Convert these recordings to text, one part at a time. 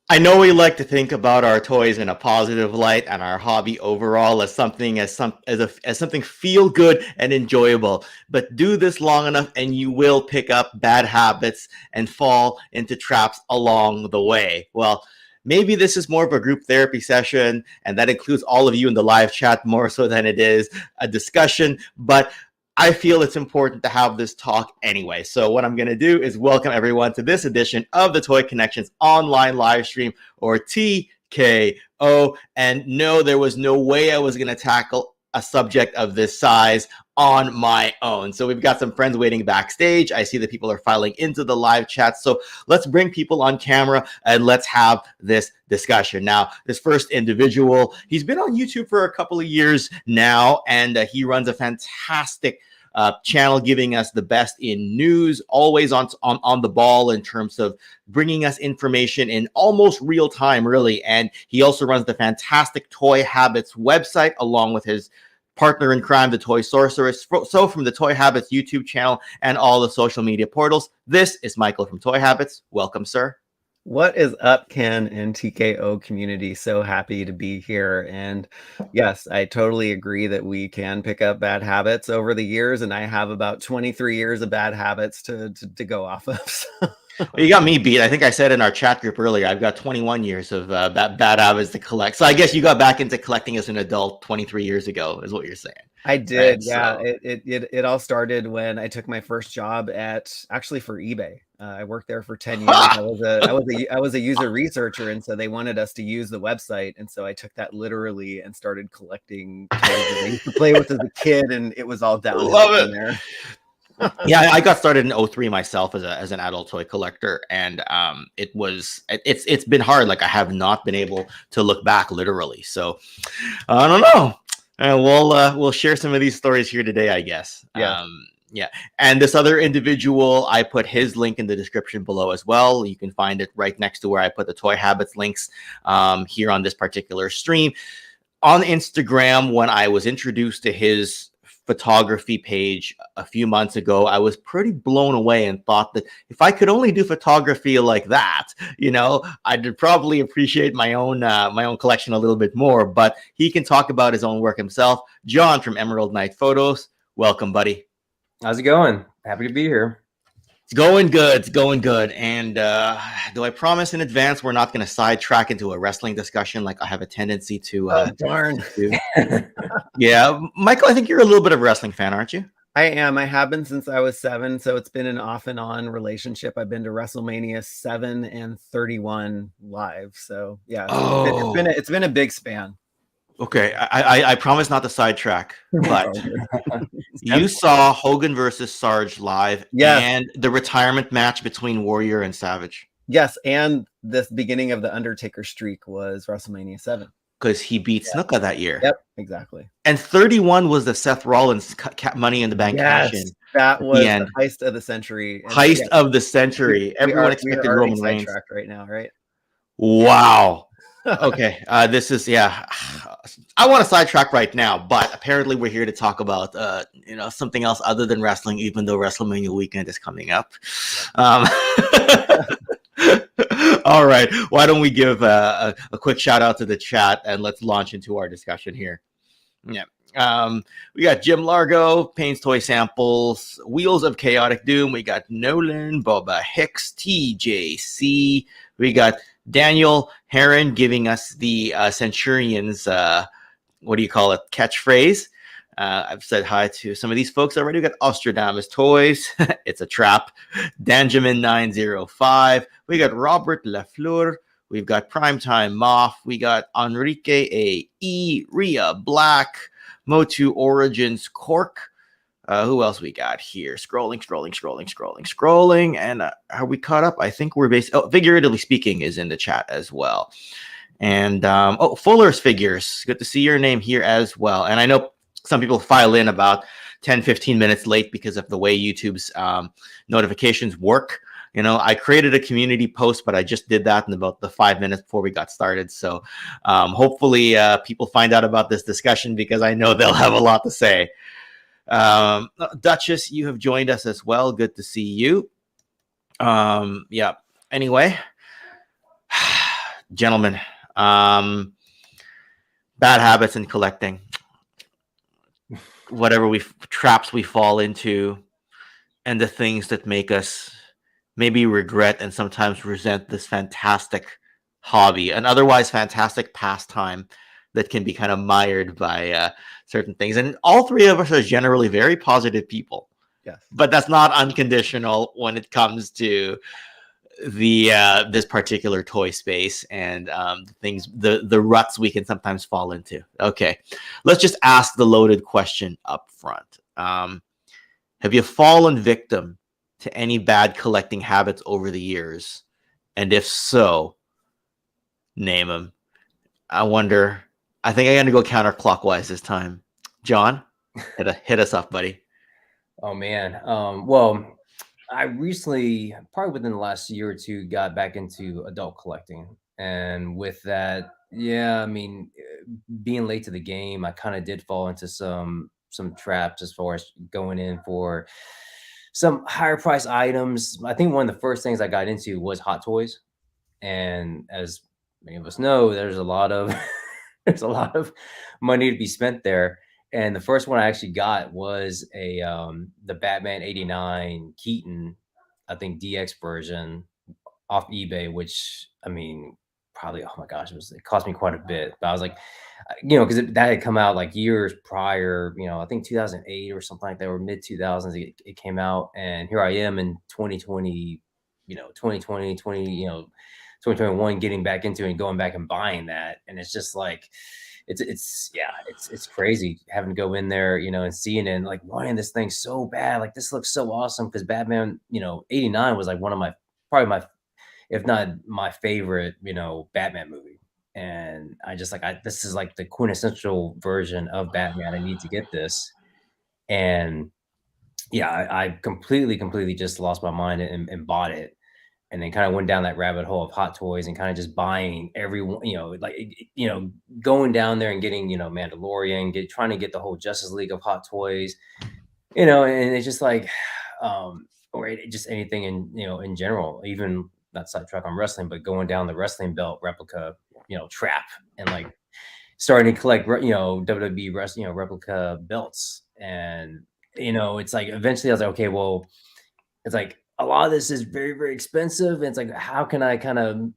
I know we like to think about our toys in a positive light and our hobby overall as something as something feel good and enjoyable. But do this long enough and you will pick up bad habits and fall into traps along the way. Well, maybe this is more of a group therapy session, and that includes all of you in the live chat more so than it is a discussion. But I feel it's important to have this talk anyway. So what I'm going to do is welcome everyone to this edition of the Toy Connections online live stream, or TKO. And no, there was no way I was going to tackle a subject of this size on my own. So we've got some friends waiting backstage. I see that people are filing into the live chat. So let's bring people on camera and let's have this discussion. Now, this first individual, he's been on YouTube for a couple of years now, and he runs a fantastic channel giving us the best in news, always on the ball in terms of bringing us information in almost real time, really. And he also runs the fantastic Toy Habits website along with his partner in crime, the Toy Sorceress. So from the Toy Habits YouTube channel and all the social media portals, this is Michael from Toy Habits. Welcome, sir. What is up, Ken and TKO community? So happy to be here. And yes, I totally agree that we can pick up bad habits over the years. And I have about 23 years of bad habits to go off of. So. Well, you got me beat. I think I said in our chat group earlier, I've got 21 years of bad habits to collect. So I guess you got back into collecting as an adult 23 years ago, is what you're saying. I did, right? yeah. So It all started when I took my first job actually for eBay. I worked there for 10 years. I was a user researcher, and so they wanted us to use the website, and so I took that literally and started collecting toys that I used to play with as a kid, and it was all downhill from there. Yeah, I got started in 03 myself as an adult toy collector, and it's been hard. Like, I have not been able to look back literally. So I don't know. We'll share some of these stories here today, I guess. Yeah. Yeah. And this other individual, I put his link in the description below as well. You can find it right next to where I put the Toy Habits links here on this particular stream. On Instagram, when I was introduced to his photography page a few months ago, I was pretty blown away and thought that if I could only do photography like that, I'd probably appreciate my own collection a little bit more. But he can talk about his own work himself. John from Emerald Knight Photos, welcome, buddy. How's it going? Happy to be here. It's going good. It's going good. And do I promise in advance we're not going to sidetrack into a wrestling discussion like I have a tendency to? Darn. Yeah, Michael, I think you're a little bit of a wrestling fan, aren't you? I am. I have been since I was 7, so it's been an off and on relationship. I've been to WrestleMania 7 and 31 live. So yeah, it's been a big span. Okay, I promise not to sidetrack, but you saw Hogan versus Sarge live, and the retirement match between Warrior and Savage. Yes, and the beginning of the Undertaker streak was WrestleMania 7. Because he beat Snuka that year. Yep, exactly. And 31 was the Seth Rollins Money in the Bank cash-in. That was the heist of the century. Heist of the century. Everyone expected Roman Reigns. Right now, right? Wow. Okay, this is I want to sidetrack right now, but apparently we're here to talk about something else other than wrestling, even though WrestleMania weekend is coming up. All right, why don't we give a quick shout out to the chat and let's launch into our discussion here. Yeah. We got Jim Largo, Payne's Toy Samples, Wheels of Chaotic Doom. We got Nolan, Boba Hicks, TJC. We got Daniel Heron giving us the Centurions, catchphrase. I've said hi to some of these folks already. We got Ozstradamus Toyz. It's a trap. Danjamin905. We got Robert Lafleur. We've got Primetime Moth. We got Enrique A.E. Ria Black. Motu Origins Cork. Who else we got here? Scrolling. And are we caught up? I think we're figuratively speaking is in the chat as well. And Fuller's Figures. Good to see your name here as well. And I know some people file in about 10-15 minutes late because of the way YouTube's notifications work. I created a community post, but I just did that in about the 5 minutes before we got started. So hopefully people find out about this discussion because I know they'll have a lot to say. Duchess, you have joined us as well. Good to see you. Yeah. Anyway, Gentlemen, bad habits in collecting. Whatever traps we fall into, and the things that make us maybe regret and sometimes resent this fantastic hobby, an otherwise fantastic pastime that can be kind of mired by certain things. And all three of us are generally very positive people. Yes. But that's not unconditional when it comes to the this particular toy space and the ruts we can sometimes fall into. Okay, let's just ask the loaded question up front. Have you fallen victim to any bad collecting habits over the years? And if so, name them. I wonder. I think I'm gonna go counterclockwise this time. John, hit us up, buddy. Oh man. Well, I recently, probably within the last year or two, got back into adult collecting, and with that, yeah, I mean, being late to the game, I kind of did fall into some traps as far as going in for some higher price items. I think one of the first things I got into was Hot Toys, and as many of us know, there's a lot of there's a lot of money to be spent there. And the first one I actually got was the Batman '89 Keaton, I think DX version off eBay, which I mean, probably, oh my gosh, it cost me quite a bit. But I was like, because that had come out like years prior, I think 2008 or something like that, or mid 2000s it came out. And here I am in 2020, 2020, 2021, getting back into it and going back and buying that. And it's just like, it's crazy having to go in there, and seeing it and like wanting this thing so bad. Like, this looks so awesome, because Batman, '89 was like one of probably my, if not my favorite, Batman movie. And I just this is like the quintessential version of Batman. I need to get this. And yeah, I completely just lost my mind and bought it. And then kind of went down that rabbit hole of Hot Toys and kind of just buying everyone, going down there and getting, Mandalorian, trying to get the whole Justice League of Hot Toys, and it's just like, or just anything in general, even not sidetrack on wrestling, but going down the wrestling belt replica, trap, and like starting to collect, WWE wrestling, replica belts. And, it's like, eventually I was like, okay, well, it's like, a lot of this is very, very expensive. And it's like, how can I kind of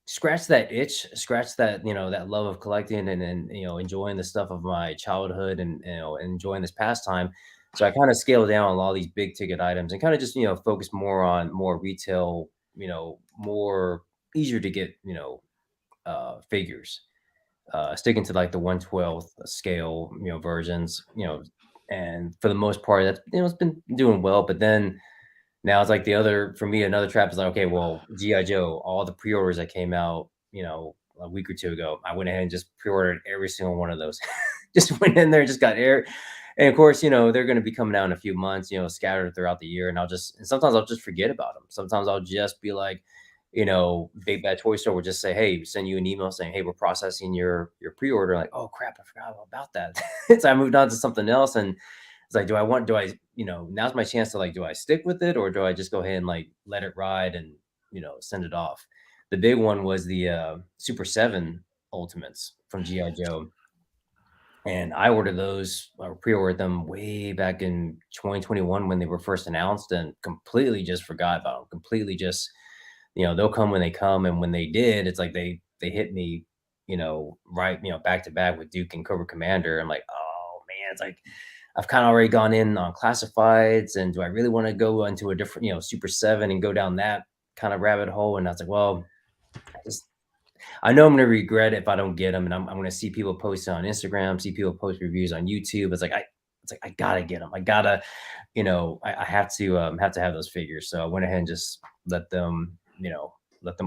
scratch that itch, scratch that, that love of collecting and enjoying the stuff of my childhood and, enjoying this pastime. So I kind of scaled down on a lot of these big ticket items and kind of just, focus more on more retail, more easier to get, figures, sticking to like the 1/12 scale, versions, and for the most part, that's, it's been doing well. But then now it's like for me, another trap is like, okay, well, G.I. Joe, all the pre-orders that came out, a week or two ago, I went ahead and just pre-ordered every single one of those. Just went in there, just got air. And of course, they're going to be coming out in a few months, scattered throughout the year. And sometimes I'll just forget about them. Sometimes I'll just be like, Big Bad Toy Store will just say, hey, send you an email saying, hey, we're processing your pre-order. Like, oh crap, I forgot about that. So I moved on to something else. And it's like, now's my chance to do I stick with it, or do I just go ahead and let it ride and, send it off? The big one was the Super 7 Ultimates from G.I. Joe. And I ordered those, or pre-ordered them way back in 2021 when they were first announced, and completely just forgot about them. Completely just, they'll come when they come. And when they did, it's like they hit me, right, back to back with Duke and Cobra Commander. I'm like, oh man, it's like, I've kind of already gone in on classifieds, and do I really want to go into a different, Super 7 and go down that kind of rabbit hole? And I was like, well, I know I'm going to regret it if I don't get them. And I'm going to see people post on Instagram, see people post reviews on YouTube. It's like, I gotta get them. I gotta, I have to have those figures. So I went ahead and just let them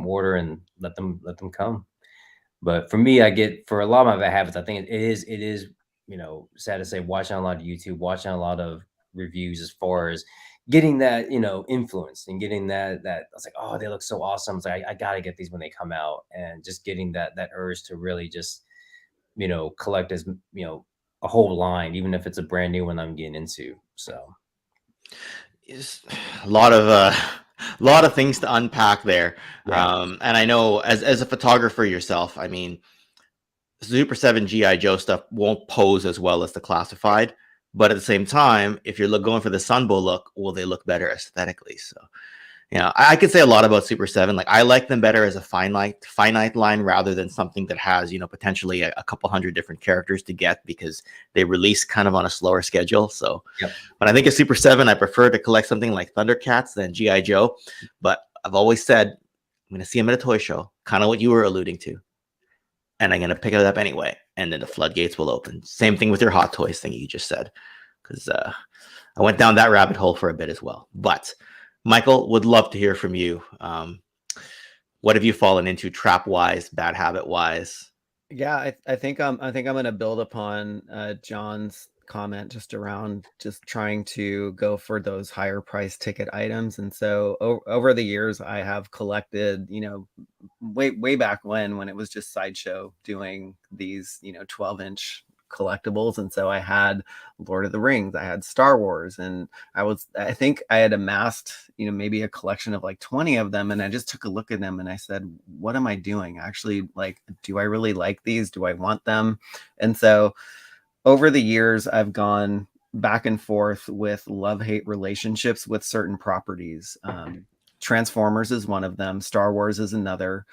order and let them come. But for me, for a lot of my bad habits, I think it is, sad to say, watching a lot of YouTube, watching a lot of reviews, as far as getting that, influence and getting that I was like, oh, they look so awesome. It's like, I gotta get these when they come out, and just getting that urge to really just, collect as, a whole line, even if it's a brand new one I'm getting into. So It's a lot of A lot of things to unpack there. Yeah. And I know as a photographer yourself, I mean, Super 7 GI Joe stuff won't pose as well as the classified, but at the same time, if you're going for the Sunbow look, will they look better aesthetically? So, you know, I could say a lot about Super 7. Like, I like them better as a finite line rather than something that has, you know, potentially a couple hundred different characters to get, because they release kind of on a slower schedule. So, when I think of Super 7, I prefer to collect something like Thundercats than GI Joe. But I've always said I'm going to see them at a toy show, kind of what you were alluding to, and I'm going to pick it up anyway, and then the floodgates will open. Same thing with your Hot Toys thing you just said, because I went down that rabbit hole for a bit as well. But Michael, would love to hear from you. What have you fallen into trap wise, bad habit wise? Yeah, I think I'm going to build upon John's comment just around just trying to go for those higher price ticket items. And so over the years, I have collected, you know, way back when it was just Sideshow doing these, you know, 12-inch collectibles. And so I had Lord of the Rings, I had Star Wars, and I think I had amassed, you know, maybe a collection of like 20 of them. And I just took a look at them and I said, what am I doing? Actually, like, do I really like these? Do I want them? And so over the years, I've gone back and forth with love-hate relationships with certain properties. Transformers is one of them. Star Wars is another.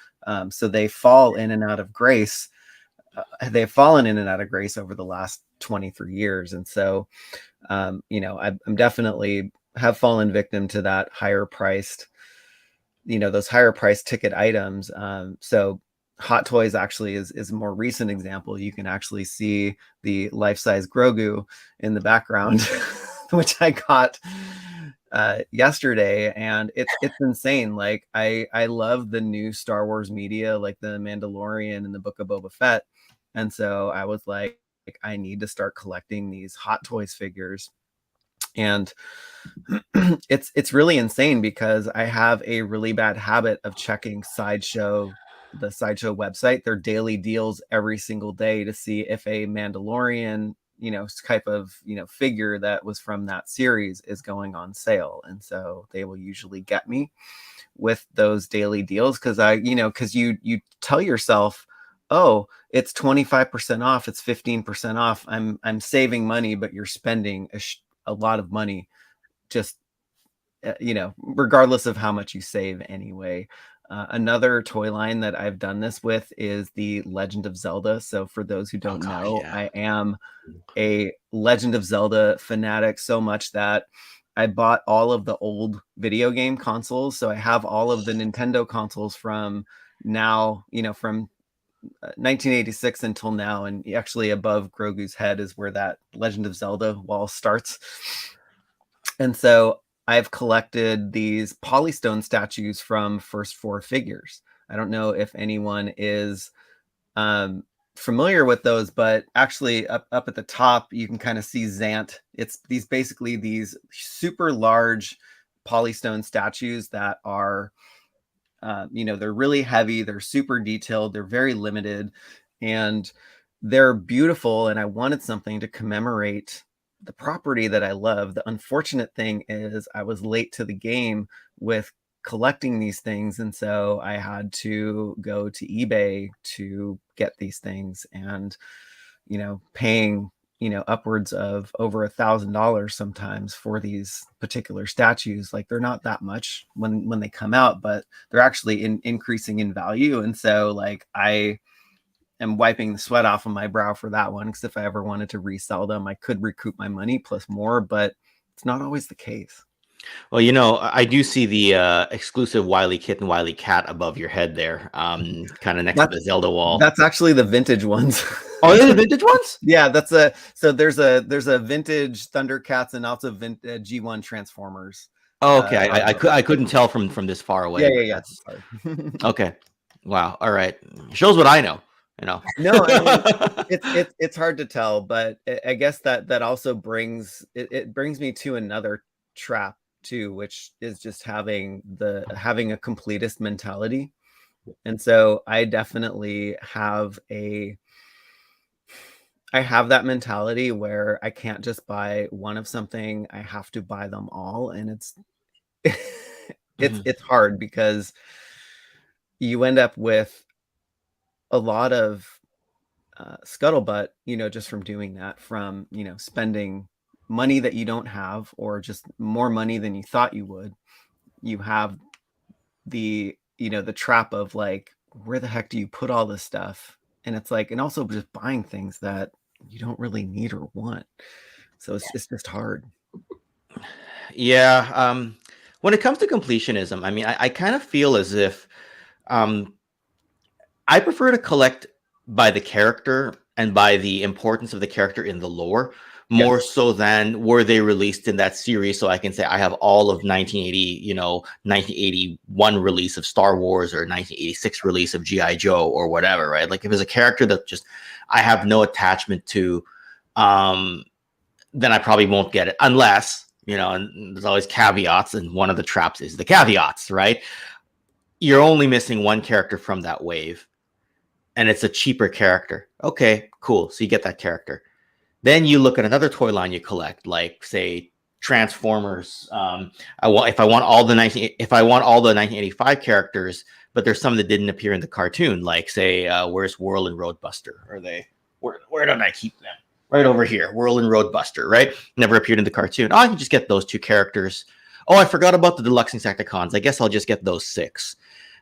So they fall in and out of grace. They've fallen in and out of grace over the last 23 years. And so, you know, I'm definitely have fallen victim to that higher priced, you know, those higher priced ticket items. So Hot Toys actually is a more recent example. You can actually see the life-size Grogu in the background, which I got yesterday, and it's insane. Like, I love the new Star Wars media, like the Mandalorian and the Book of Boba Fett, and so I was like, I need to start collecting these Hot Toys figures. And it's really insane because I have a really bad habit of checking the Sideshow website, their daily deals every single day to see if a Mandalorian, you know, type of, you know, figure that was from that series is going on sale. And so they will usually get me with those daily deals because you tell yourself, oh, it's 25% off, it's 15% off. I'm saving money, but you're spending a lot of money, just you know, regardless of how much you save anyway. Another toy line that I've done this with is the Legend of Zelda. So for those who don't know, yeah. I am a Legend of Zelda fanatic, so much that I bought all of the old video game consoles. So I have all of the Nintendo consoles from now, you know, from 1986 until now. And actually above Grogu's head is where that Legend of Zelda wall starts. And so I've collected these Polystone statues from first four figures. I don't know if anyone is familiar with those, but actually up at the top, you can kind of see Zant. It's basically these super large Polystone statues that are, you know, they're really heavy. They're super detailed. They're very limited and they're beautiful. And I wanted something to commemorate the property that I love. The unfortunate thing is I was late to the game with collecting these things. And so I had to go to eBay to get these things and, you know, paying, you know, upwards of over $1,000 sometimes for these particular statues. Like, they're not that much when they come out, but they're actually increasing in value. And so like I am wiping the sweat off of my brow for that one, because if I ever wanted to resell them, I could recoup my money plus more, but it's not always the case. Well, you know, I do see the exclusive Wily Kit and Wily Cat above your head there, kind of next to the Zelda wall. That's actually the vintage ones. Oh, they're the vintage ones? Yeah, there's a vintage Thundercats and also G1 Transformers. Oh, okay. I couldn't tell from this far away. Yeah. Okay. Wow. All right. Shows what I know. You know. No, I mean, it's hard to tell, but I guess that also brings me to another trap too, which is just having a completist mentality. And so I definitely have that mentality where I can't just buy one of something, I have to buy them all. And it's hard because you end up with a lot of scuttlebutt, just from doing that, from spending money that you don't have, or just more money than you thought you would. You have the the trap of like, where the heck do you put all this stuff? And it's like, and also just buying things that you don't really need or want. So it's just hard. Yeah. When it comes to completionism, I mean, I kind of feel as if I prefer to collect by the character and by the importance of the character in the lore, more so than were they released in that series. So I can say I have all of 1980, 1981 release of Star Wars or 1986 release of G.I. Joe or whatever, right? Like if it's a character that just I have no attachment to, then I probably won't get it unless, and there's always caveats. And one of the traps is the caveats, right? You're only missing one character from that wave, and it's a cheaper character. Okay, cool. So you get that character. Then you look at another toy line you collect, like say Transformers. If I want all the 1985 characters, but there's some that didn't appear in the cartoon, like say where's Whirl and Roadbuster? Are they where did I keep them? Right over here, Whirl and Roadbuster, right? Never appeared in the cartoon. Oh, I can just get those 2 characters. Oh, I forgot about the Deluxe Insecticons. I guess I'll just get those 6.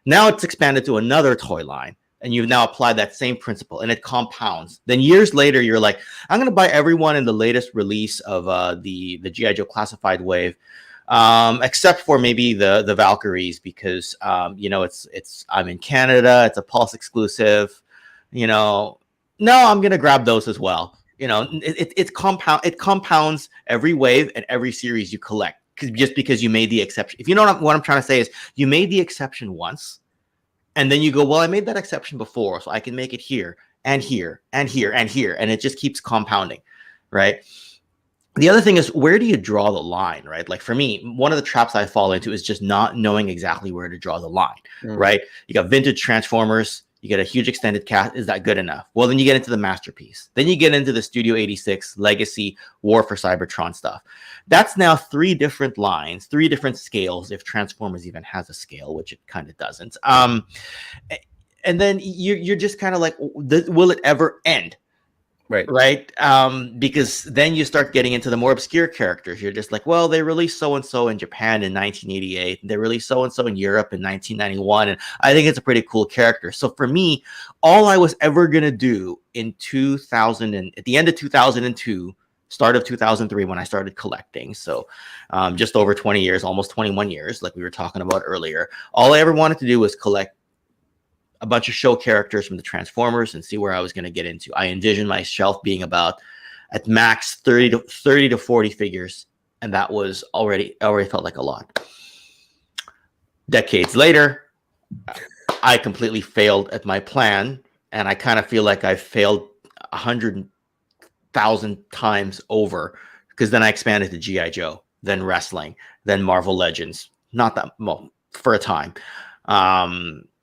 Now it's expanded to another toy line, and you've now applied that same principle, and it compounds. Then years later, you're like, I'm going to buy everyone in the latest release of the G.I. Joe Classified wave, except for maybe the Valkyries, because it's I'm in Canada, it's a Pulse exclusive. No, I'm going to grab those as well. It compounds every wave and every series you collect, just because you made the exception. If you know what I'm trying to say is, you made the exception once, and then you go, well, I made that exception before, so I can make it here and here and here and here, and it just keeps compounding, right? The other thing is, where do you draw the line, right? Like for me, one of the traps I fall into is just not knowing exactly where to draw the line, right? You got vintage Transformers, you get a huge extended cast. Is that good enough? Well, then you get into the Masterpiece. Then you get into the Studio 86 Legacy War for Cybertron stuff. That's now 3 different lines, 3 different scales, if Transformers even has a scale, which it kind of doesn't. And then you're just kind of like, will it ever end? Right. Because then you start getting into the more obscure characters. You're just like, well, they released so-and-so in Japan in 1988. They released so-and-so in Europe in 1991. And I think it's a pretty cool character. So for me, all I was ever going to do in 2000 and at the end of 2002, start of 2003, when I started collecting. So just over 20 years, almost 21 years, like we were talking about earlier, all I ever wanted to do was collect a bunch of show characters from the Transformers and see where I was going to get into. I envisioned my shelf being about at max 30 to 40 figures, and that was already felt like a lot. Decades later, I completely failed at my plan, and I kind of feel like I failed 100,000 times over, because then I expanded to G.I. Joe, then wrestling, then Marvel Legends. Not that well for a time.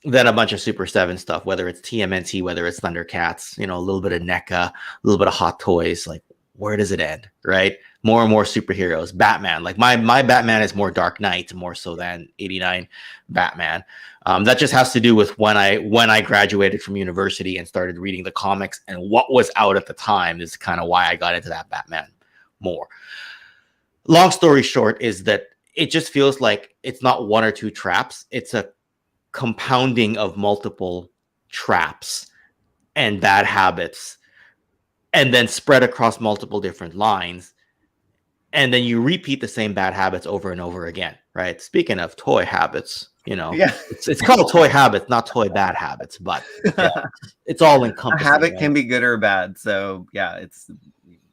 Then a bunch of Super 7 stuff, whether it's TMNT, whether it's Thundercats, a little bit of NECA, a little bit of Hot Toys. Like, where does it end, right? More and more superheroes. Batman, like my Batman is more Dark Knight, more so than 89 Batman. That just has to do with when I graduated from university and started reading the comics, and what was out at the time is kind of why I got into that Batman more. Long story short is that it just feels like it's not 1 or 2 traps. It's a compounding of multiple traps and bad habits, and then spread across multiple different lines, and then you repeat the same bad habits over and over again, right? Speaking of toy habits, it's called toy habits, not toy bad habits, but it's all encompassing. A habit can be good or bad, so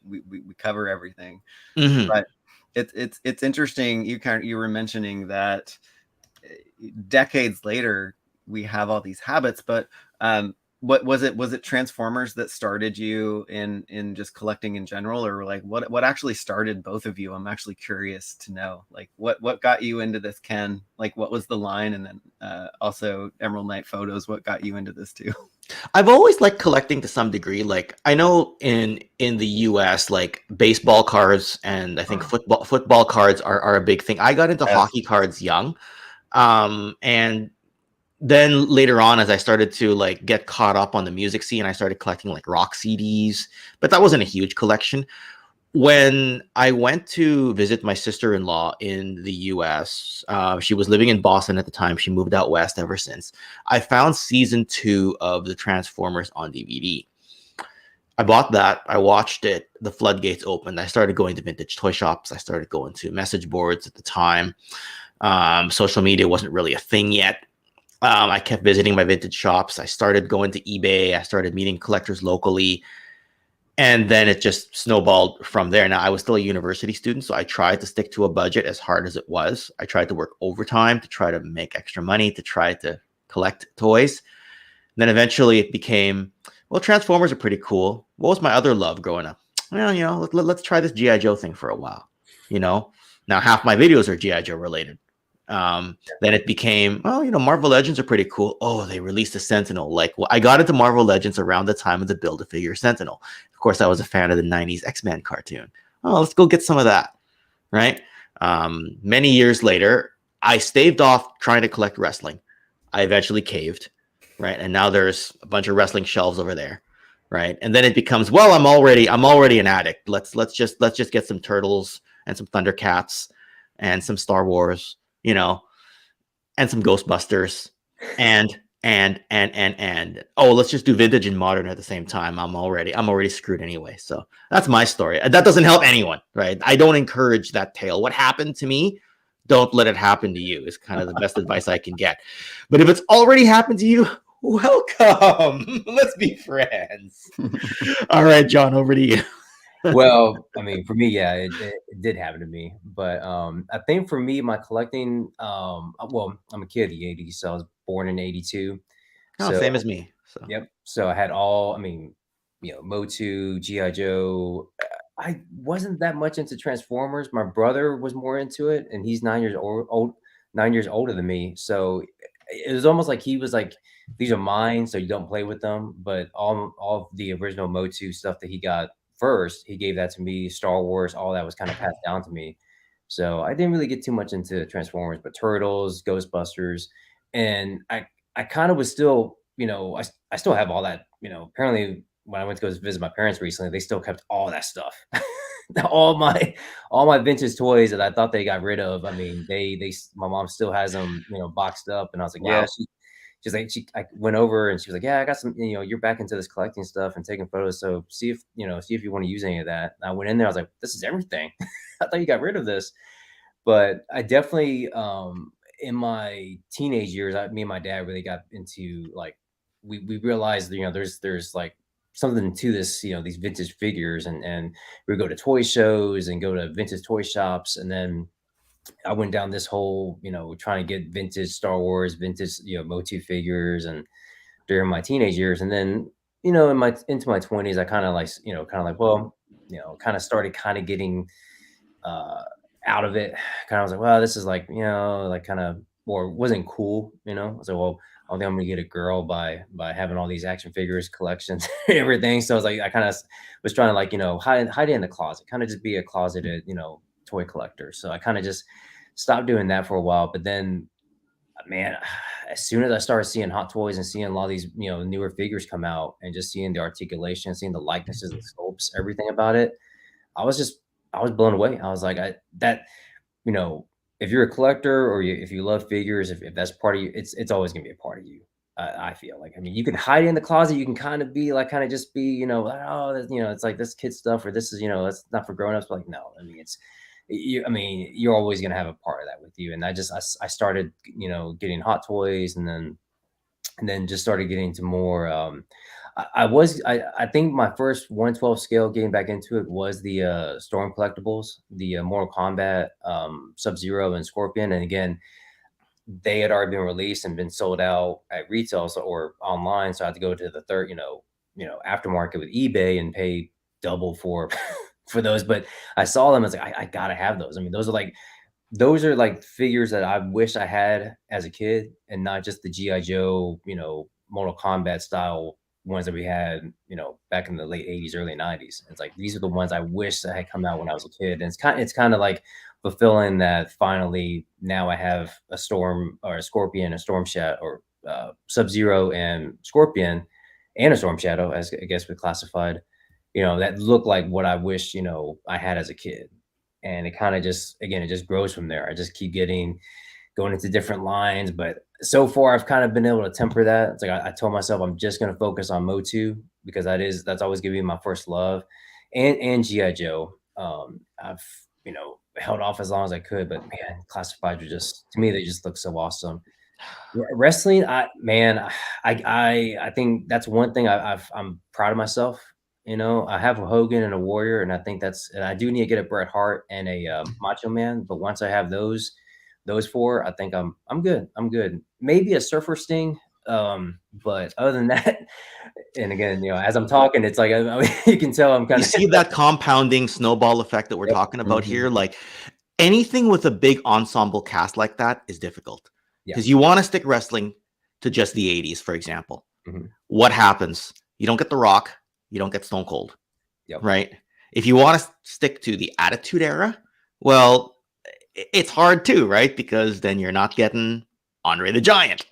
we cover everything. But it's interesting. You were mentioning that decades later we have all these habits, but what was it Transformers that started you in just collecting in general, or like what actually started both of you? I'm actually curious to know, like what got you into this, Ken? Like what was the line? And then also Emerald Knight Photos, what got you into this too? I've always liked collecting to some degree. Like I know in the US, like baseball cards and I think football cards are a big thing. I got into hockey cards young. And then later on, as I started to like get caught up on the music scene, I started collecting like rock CDs, but that wasn't a huge collection. When I went to visit my sister-in-law in the US, she was living in Boston at the time. She moved out west ever since. I found season 2 of the Transformers on DVD. I bought that. I watched it. The floodgates opened. I started going to vintage toy shops. I started going to message boards at the time. Social media wasn't really a thing yet. I kept visiting my vintage shops. I started going to eBay. I started meeting collectors locally. And then it just snowballed from there. Now, I was still a university student, so I tried to stick to a budget as hard as it was. I tried to work overtime to try to make extra money, to try to collect toys. And then eventually it became, well, Transformers are pretty cool. What was my other love growing up? Well, you know, let's try this G.I. Joe thing for a while. You know, now half my videos are G.I. Joe related. Then it became, oh, you know, Marvel Legends are pretty cool. Oh, they released a Sentinel. Like, well, I got into Marvel Legends around the time of the Build-A-Figure Sentinel. Of course, I was a fan of the 90s X-Men cartoon. Oh, let's go get some of that, right? Many years later, I staved off trying to collect wrestling. I eventually caved, right? And now there's a bunch of wrestling shelves over there, right? And then it becomes, well, I'm already an addict. Let's just get some Turtles and some Thundercats and some Star Wars, you know, and some Ghostbusters and oh, let's just do vintage and modern at the same time. I'm already screwed anyway. So that's my story. That doesn't help anyone, right? I don't encourage that tale. What happened to me, don't let it happen to you, is kind of the best advice I can get. But if it's already happened to you, welcome. Let's be friends. All right, John, over to you. Well, I mean, for me, yeah, it did happen to me. But I think for me, my collecting, well, I'm a kid of the 80s, so I was born in 82. Oh, So, same as me. So yep. So I had all, I mean, you know, Motu, G.I. Joe. I wasn't that much into Transformers. My brother was more into it, and he's 9 years old, 9 years older than me. So it was almost like he was like, these are mine, so you don't play with them. But all of the original Motu stuff that he got first, he gave that to me. Star Wars, all that was kind of passed down to me. So I didn't really get too much into Transformers, but Turtles, Ghostbusters, and I kind of was still, you know, I still have all that, you know. Apparently, when I went to go visit my parents recently, they still kept all that stuff. all my vintage toys that I thought they got rid of. I mean, my mom still has them, you know, boxed up. And I was like, wow. yeah, she's like, I went over and she was like, yeah, I got some, you know, you're back into this collecting stuff and taking photos. So see if you want to use any of that. And I went in there, I was like, this is everything. I thought you got rid of this. But I definitely, in my teenage years, me and my dad really got into, like, we realized, you know, there's like something to this, you know, these vintage figures, and we would go to toy shows and go to vintage toy shops. And then I went down this whole, you know, trying to get vintage Star Wars, vintage, you know, Motu figures, and during my teenage years. And then, you know, into my 20s, I kind of like, you know, well, you know, kind of started kind of getting out of it. Kind of was like, well, this is like, you know, like kind of, or wasn't cool, you know. So, well, I don't think I'm gonna get a girl by having all these action figures collections and everything. So I was like, I kind of was trying to, like, you know, hide it in the closet, kind of just be a closeted, you know, toy collector. So I kind of just stopped doing that for a while. But then, man, as soon as I started seeing Hot Toys and seeing a lot of these, you know, newer figures come out, and just seeing the articulation, seeing the likenesses, the sculpts, everything about it, I was blown away. I was like, you know, if you're a collector, or if you love figures, if that's part of you, it's always gonna be a part of you. I feel like, I mean, you can hide it in the closet. You can kind of be like, kind of just be, you know, like, oh, you know, it's like this kid stuff, or this is, you know, that's not for grown-ups. But like, no, I mean, I mean, you're always gonna have a part of that with you. And I started, you know, getting Hot Toys, and then just started getting to more. I think my first 1/12 scale getting back into it was the Storm collectibles, the Mortal Kombat, Sub-Zero, and Scorpion. And again, they had already been released and been sold out at retail, or online. So I had to go to the third, aftermarket with eBay and pay double for for those. But I saw them, I was like, I gotta have those. I mean, those are like figures that I wish I had as a kid, and not just the G.I. Joe, you know, Mortal Kombat style ones that we had, you know, back in the late 80s, early 90s. It's like, these are the ones I wish that had come out when I was a kid. And it's kind of like fulfilling that finally now I have a Storm or a Scorpion, a Storm Shadow, or Sub-Zero and Scorpion, and a Storm Shadow, as I guess we classified, you know, that look like what I wish, you know, I had as a kid. And it kind of just, again, it just grows from there. I just keep going into different lines, but so far I've kind of been able to temper that. It's like I told myself I'm just going to focus on Motu because that's always going to be my first love, and GI Joe. I've, you know, held off as long as I could, but man, classifieds are just, to me, they just look so awesome. Wrestling, I think that's one thing I'm proud of myself. You know, I have a Hogan and a Warrior, and I think and I do need to get a Bret Hart and a Macho Man. But once I have those four, I think I'm good. I'm good. Maybe a Surfer Sting, but other than that, and again, you know, as I'm talking, it's like you can tell I'm kind of. You see that compounding snowball effect that we're talking about here. Like anything with a big ensemble cast like that is difficult because you want to stick wrestling to just the 80s, for example. What happens? You don't get The Rock. You don't get Stone Cold, right? If you want to stick to the Attitude Era, well, it's hard too, right? Because then you're not getting Andre the Giant,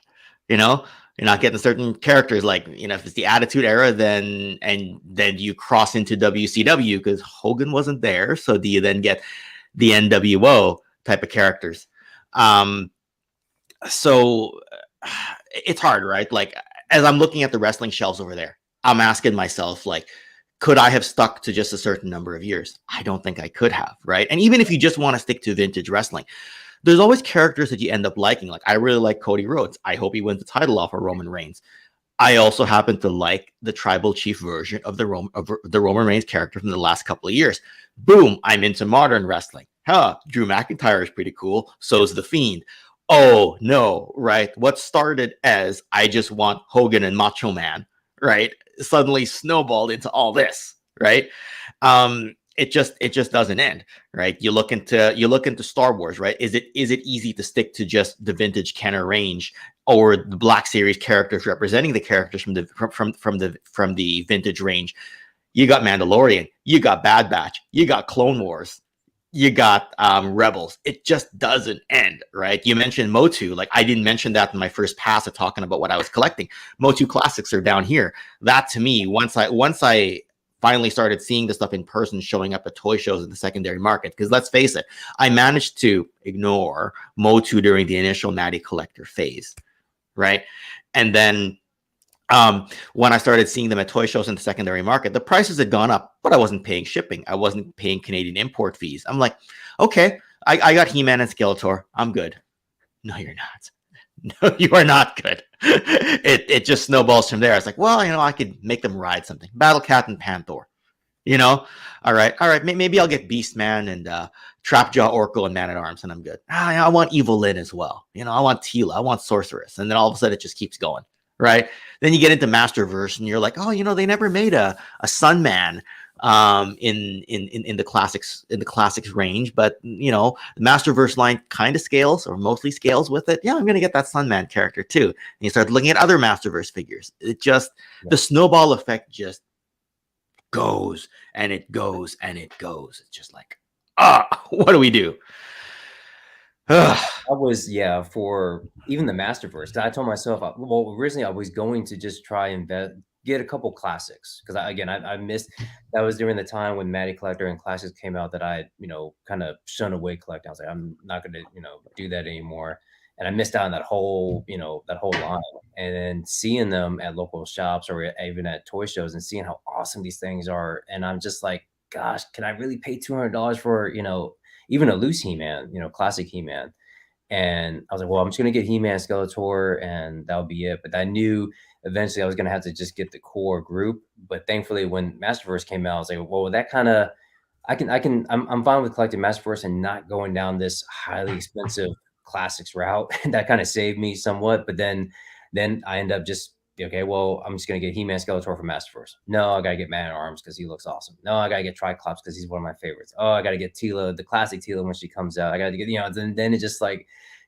you know? You're not getting certain characters like, you know, if it's the Attitude Era, then you cross into WCW because Hogan wasn't there. So do you then get the NWO type of characters? So it's hard, right? Like, as I'm looking at the wrestling shelves over there, I'm asking myself, like, could I have stuck to just a certain number of years? I don't think I could have, right? And even if you just want to stick to vintage wrestling, there's always characters that you end up liking. Like, I really like Cody Rhodes. I hope he wins the title off of Roman Reigns. I also happen to like the tribal chief version of the Roman Reigns character from the last couple of years. Boom, I'm into modern wrestling. Drew McIntyre is pretty cool. So is The Fiend. Oh, no, right? What started as I just want Hogan and Macho Man, right, suddenly snowballed into all this, right? It just doesn't end, right? You look into Star Wars, right? Is it easy to stick to just the vintage Kenner range or the Black Series characters representing the characters from the vintage range? You got Mandalorian, you got Bad Batch, you got Clone Wars, you got Rebels. It just doesn't end, right? You mentioned Motu. Like, I didn't mention that in my first pass of talking about what I was collecting. Motu classics are down here. That, to me, once I finally started seeing the stuff in person showing up at toy shows in the secondary market, because let's face it, I managed to ignore Motu during the initial Matty collector phase, right? And then when I started seeing them at toy shows in the secondary market, the prices had gone up, but I wasn't paying shipping. I wasn't paying Canadian import fees. I'm like, okay, I got He-Man and Skeletor. I'm good. No, you're not. No, you are not good. It just snowballs from there. I was like, well, you know, I could make them ride something. Battle Cat and Panther. You know, all right. Maybe I'll get Beastman and Trapjaw, Orko, and Man-at-Arms, and I'm good. I want Evil Lyn as well. You know, I want Tila. I want Sorceress. And then all of a sudden it just keeps going. Right. Then you get into Masterverse and you're like, oh, you know, they never made a Sunman in the classics range, but you know, the Masterverse line kind of scales or mostly scales with it. Yeah, I'm gonna get that Sunman character too. And you start looking at other Masterverse figures. It just the snowball effect just goes and it goes and it goes. It's just like, what do we do? I was, for even the Masterverse. I told myself, well, originally I was going to just try and get a couple classics because I missed. That was during the time when Matty Collector and Classics came out that I, you know, kind of shunned away collecting. I was like, I'm not going to, you know, do that anymore. And I missed out on that whole line. And then seeing them at local shops or even at toy shows and seeing how awesome these things are, and I'm just like, gosh, can I really pay $200 for, you know, even a loose He-Man, you know, classic He-Man? And I was like, well, I'm just going to get He-Man, Skeletor, and that'll be it. But I knew eventually I was going to have to just get the core group. But thankfully, when Masterverse came out, I was like, well, that kind of, I'm fine with collecting Masterverse and not going down this highly expensive classics route. That kind of saved me somewhat. But then I end up just, okay, well, I'm just going to get He-Man, Skeletor from Masterverse. No, I got to get Man-at-Arms because he looks awesome. No, I got to get Triclops because he's one of my favorites. Oh, I got to get Tila, the classic Tila when she comes out. I got to get, you know, then it just like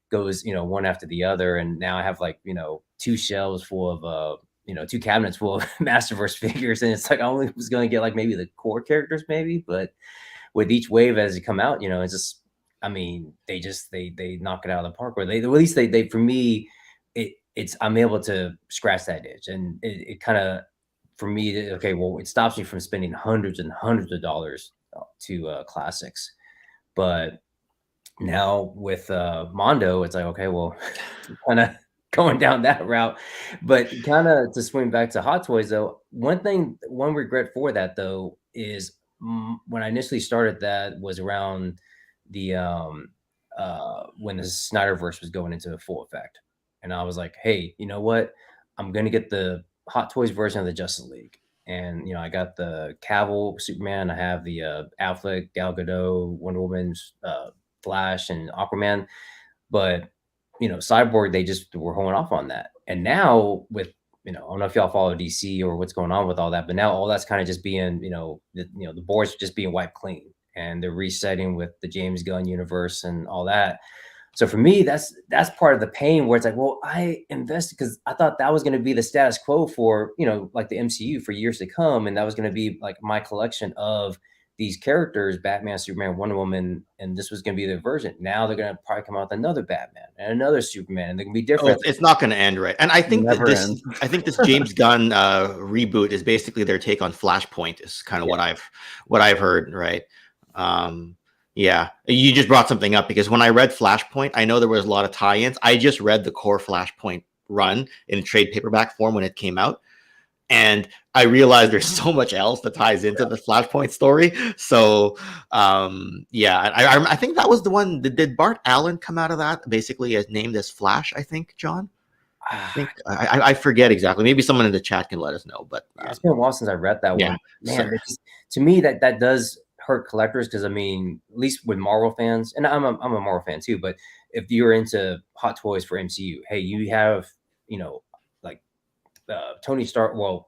goes, you know, one after the other. And now I have like, you know, 2 shelves full of, you know, 2 cabinets full of Masterverse figures. And it's like, I only was going to get like maybe the core characters maybe, but with each wave as they come out, you know, it's just I mean, they knock it out of the park, or at least they for me, I'm able to scratch that itch, and it kind of for me, okay, well, it stops me from spending hundreds and hundreds of dollars to classics, but now with Mondo, it's like, okay, well, kind of going down that route, but kind of to swing back to Hot Toys though, one regret for that though is when I initially started that was around the when the Snyderverse was going into full effect, and I was like, hey, you know what, I'm gonna get the Hot Toys version of the Justice League. And I got the Cavill Superman, I have the Affleck, Gal Gadot, Wonder Woman's Flash, and Aquaman, but Cyborg, they just were holding off on that. And now with I don't know if y'all follow DC or what's going on with all that, but now all that's kind of just being the boards just being wiped clean, and they're resetting with the James Gunn universe and all that. So for me, that's part of the pain, where it's like, well, I invested because I thought that was going to be the status quo for like the MCU for years to come, and that was going to be like my collection of these characters, Batman, Superman, Wonder Woman, and this was going to be their version. Now they're going to probably come out with another Batman and another Superman, and they're going to be different. It's not going to end right. And I think this James Gunn reboot is basically their take on Flashpoint, is kind of what I've heard, right? Yeah, you just brought something up, because when I read Flashpoint, I know there was a lot of tie-ins. I just read the core Flashpoint run in trade paperback form when it came out, and I realized there's so much else that ties into the Flashpoint story. So, yeah, I think that was the one. Did Bart Allen come out of that basically as named as Flash? I think, John. I forget exactly. Maybe someone in the chat can let us know. But it's been a while since I read that one. Man, to me that does hurt collectors, because I mean, at least with Marvel fans, and I'm a Marvel fan too, but if you're into Hot Toys for MCU, hey, you have like Tony Stark. Well,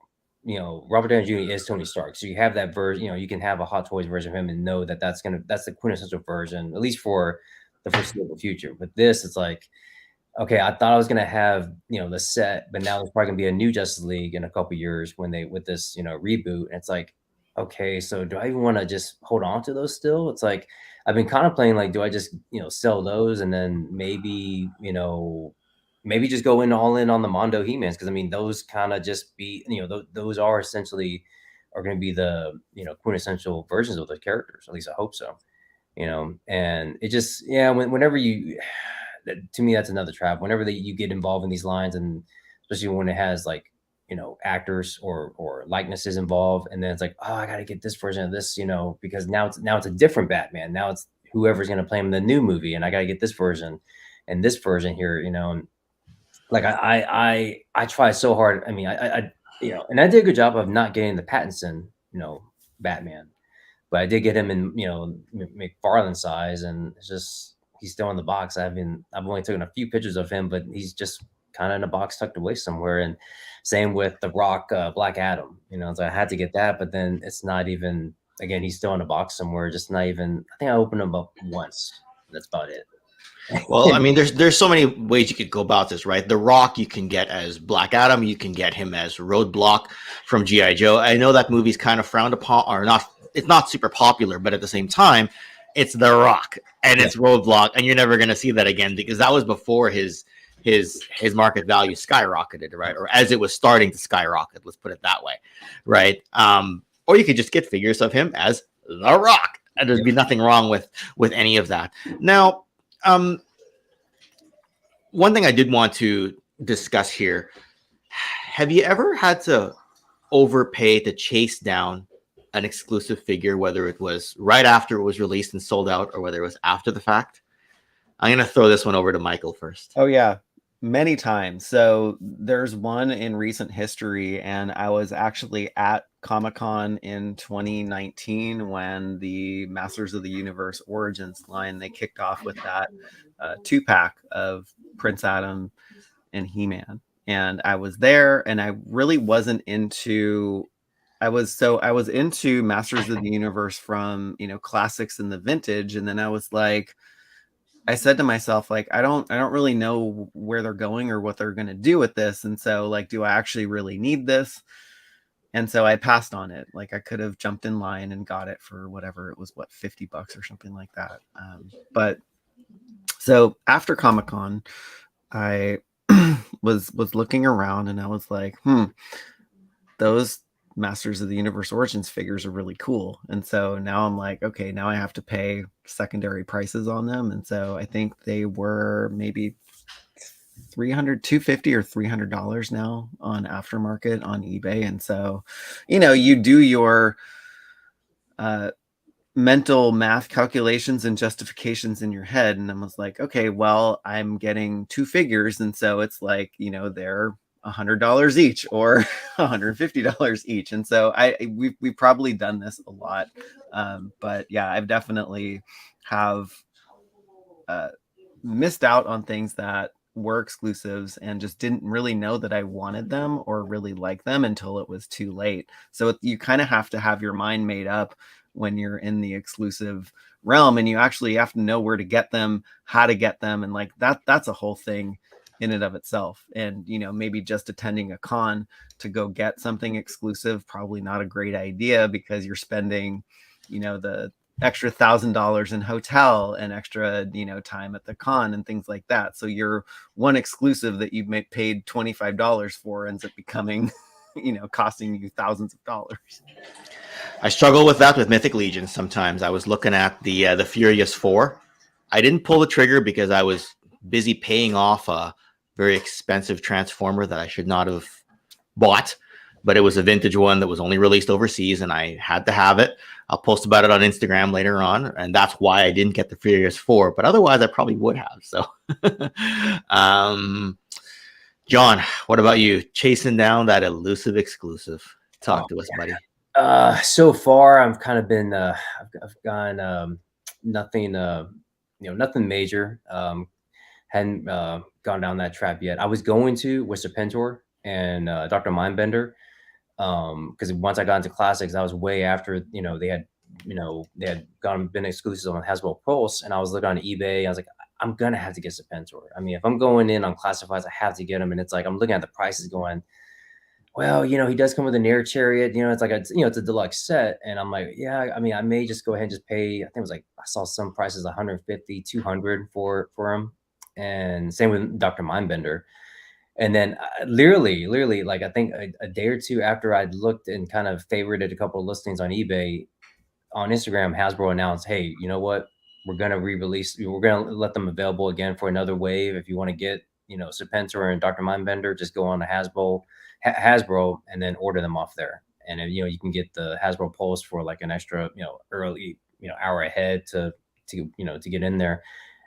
Robert Downey Jr. is Tony Stark, so you have that version. You can have a Hot Toys version of him and know that that's the quintessential version, at least for the foreseeable future. But this, it's like, okay, I thought I was gonna have the set, but now there's probably gonna be a new Justice League in a couple years with this reboot, and it's like, okay, so do I even want to just hold on to those still? It's like I've been contemplating, like, do I just sell those and then maybe maybe just go all in on the Mondo He-Mans, because I mean those kind of just be those are essentially going to be the quintessential versions of those characters. At least I hope so. And it just whenever to me that's another trap. Whenever you get involved in these lines, and especially when it has like actors or likenesses involved, and then it's like, oh, I got to get this version of this, because now it's a different Batman. Now it's whoever's going to play him in the new movie, and I got to get this version and this version here, and like I try so hard. I mean, I and I did a good job of not getting the Pattinson, Batman, but I did get him in, McFarlane size, and it's just he's still in the box. I've only taken a few pictures of him, but he's just kind of in a box tucked away somewhere. And same with The Rock, Black Adam, so I had to get that, but then it's not even, again, he's still in a box somewhere, just not even, I think I opened him up once. That's about it. Well, I mean, there's so many ways you could go about this, right? The Rock you can get as Black Adam, you can get him as Roadblock from G.I. Joe. I know that movie's kind of frowned upon, or not, it's not super popular, but at the same time, it's The Rock and it's Roadblock, and you're never going to see that again, because that was before his market value skyrocketed, right? Or as it was starting to skyrocket, let's put it that way, right? Or you could just get figures of him as The Rock, and there'd be nothing wrong with any of that. Now, one thing I did want to discuss here, have you ever had to overpay to chase down an exclusive figure, whether it was right after it was released and sold out, or whether it was after the fact? I'm going to throw this one over to Michael first. Oh, yeah. Many times. So there's one in recent history, and I was actually at Comic-Con in 2019 when the Masters of the Universe Origins line, they kicked off with that 2-pack of Prince Adam and He-Man. And I was there, and I really wasn't into, I was into Masters of the Universe from, classics and the vintage. And then I was like, I said to myself, like, I don't really know where they're going or what they're going to do with this. And so, like, do I actually really need this? And so I passed on it. Like I could have jumped in line and got it for whatever it was, what, $50 or something like that. But so after Comic-Con, I was looking around and I was like, those Masters of the Universe Origins figures are really cool. And so now I'm like, okay, now I have to pay secondary prices on them. And so I think they were maybe $250 or $300 now on aftermarket on eBay. And so, you do your mental math calculations and justifications in your head. And I was like, okay, well, I'm getting 2 figures. And so it's like, they're $100 each or $150 each. And so we've probably done this a lot. But yeah, I've definitely have missed out on things that were exclusives and just didn't really know that I wanted them or really like them until it was too late. So you kind of have to have your mind made up when you're in the exclusive realm, and you actually have to know where to get them, how to get them. And like that's a whole thing in and of itself. And, maybe just attending a con to go get something exclusive, probably not a great idea, because you're spending, the extra $1,000 in hotel and extra, time at the con and things like that. So your one exclusive that you may paid $25 for ends up becoming, costing you thousands of dollars. I struggle with that with Mythic Legion sometimes. I was looking at the Furious 4. I didn't pull the trigger because I was busy paying off a very expensive Transformer that I should not have bought, but it was a vintage one that was only released overseas, and I had to have it. I'll post about it on Instagram later on, and that's why I didn't get the Furious 4, but otherwise I probably would have. So, John, what about you? Chasing down that elusive exclusive. Talk to us, buddy. So far I've kind of been I've gone nothing nothing major. Hadn't gone down that trap yet. I was going to with Serpentor and Dr. Mindbender, because once I got into classics, I was way after they had been exclusive on Hasbro Pulse, and I was looking on eBay. I was like, I'm gonna have to get Serpentor. I mean, if I'm going in on classifieds, I have to get him. And it's like I'm looking at the prices, going, well, he does come with an air chariot. It's like it's a deluxe set, and I'm like, yeah. I mean, I may just go ahead and just pay. I think it was like I saw some prices 150, 200 for him, and same with Dr. Mindbender. And then literally, like I think a day or two after I'd looked and kind of favorited a couple of listings on eBay, on Instagram, Hasbro announced, hey, you know what? We're going to re-release. We're going to let them available again for another wave. If you want to get, Serpentor and Dr. Mindbender, just go on to Hasbro and then order them off there. And then, you can get the Hasbro Pulse for like an extra, early, hour ahead to get in there.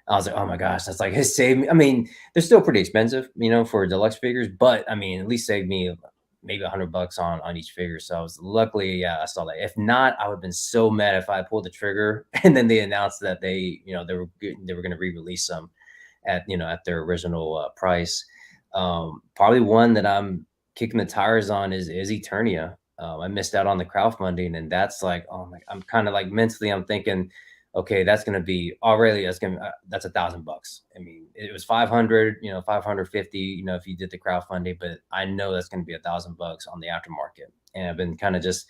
I was like, oh my gosh, that's like, it saved me. I mean, they're still pretty expensive, for deluxe figures, but I mean, at least saved me maybe $100 on each figure. So I was luckily, I saw that. If not, I would have been so mad if I pulled the trigger and then they announced that they were going to re-release them at their original price. Probably one that I'm kicking the tires on is Eternia. I missed out on the crowdfunding, and that's like, oh my, I'm kind of like mentally, I'm thinking, okay, that's going to be already, that's $1,000. I mean, it was 500, 550, if you did the crowdfunding, but I know that's going to be $1,000 on the aftermarket. And I've been kind of just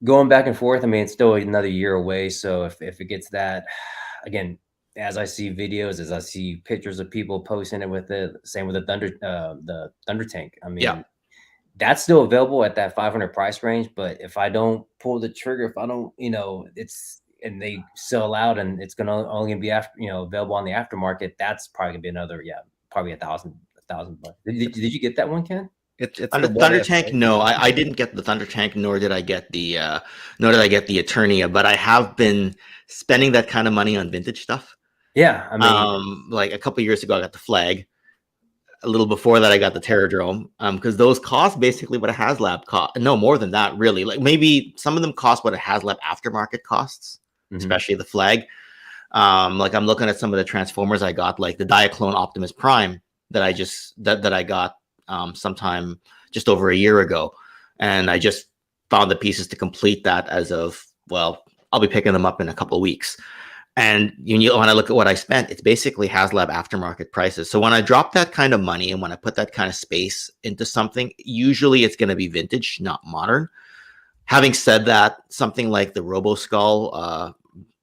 going back and forth. I mean, it's still another year away. So if it gets that, again, as I see videos, as I see pictures of people posting it with it, same with the Thunder Tank. I mean, yeah, that's still available at that 500 price range. But if I don't pull the trigger, if I don't, and they sell out, and it's only gonna be available on the aftermarket, that's probably gonna be another, probably $1,000. Did you get that one, Ken? It's on the Thunder Tank. No, I didn't get the Thunder Tank, nor did I get the Eternia. But I have been spending that kind of money on vintage stuff. Yeah, I mean, like a couple of years ago, I got the Flag. A little before that, I got the Terradrome, because those cost basically what a HasLab cost. No, more than that, really. Like maybe some of them cost what a HasLab aftermarket costs. Especially the Flag. Like I'm looking at some of the Transformers I got, like the Diaclone Optimus Prime that I got sometime just over a year ago, and I just found the pieces to complete that as of, well, I'll be picking them up in a couple of weeks. And when I look at what I spent, it's basically HasLab aftermarket prices. So when I drop that kind of money and when I put that kind of space into something, usually it's going to be vintage, not modern. Having said that, something like the RoboSkull,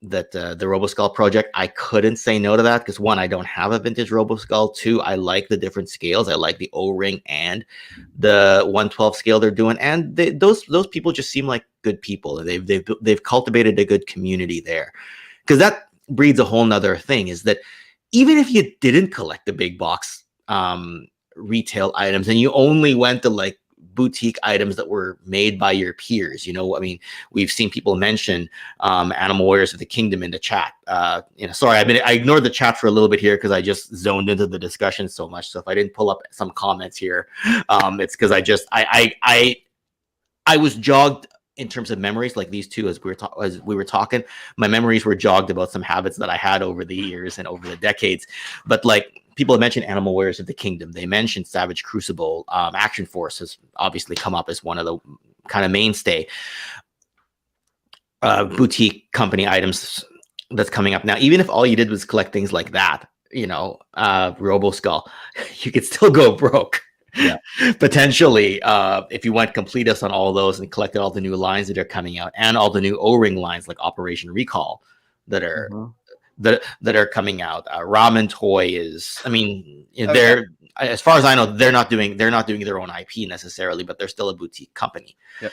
the RoboSkull project, I couldn't say no to that because one, I don't have a vintage RoboSkull. Two, I like the different scales. I like the O-ring and the 112 scale they're doing, and those people just seem like good people. They've cultivated a good community there. Because that breeds a whole nother thing, is that even if you didn't collect the big box retail items and you only went to like boutique items that were made by your peers, I mean, we've seen people mention Animal Warriors of the Kingdom in the chat. Sorry, I ignored the chat for a little bit here because I just zoned into the discussion so much. So if I didn't pull up some comments here, it's because I was jogged in terms of memories, like these two, as we were talking, my memories were jogged about some habits that I had over the years and over the decades. But like people have mentioned Animal Warriors of the Kingdom, they mentioned Savage Crucible, Action Force has obviously come up as one of the kind of mainstay boutique company items that's coming up now. Even if all you did was collect things like that, RoboSkull, you could still go broke. Yeah. Potentially, if you went completist on all of those and collected all the new lines that are coming out and all the new O-ring lines like Operation Recall that are that are coming out. Ramen Toy is, I mean, they're, as far as I know, they're not doing their own IP necessarily, but they're still a boutique company. Yep.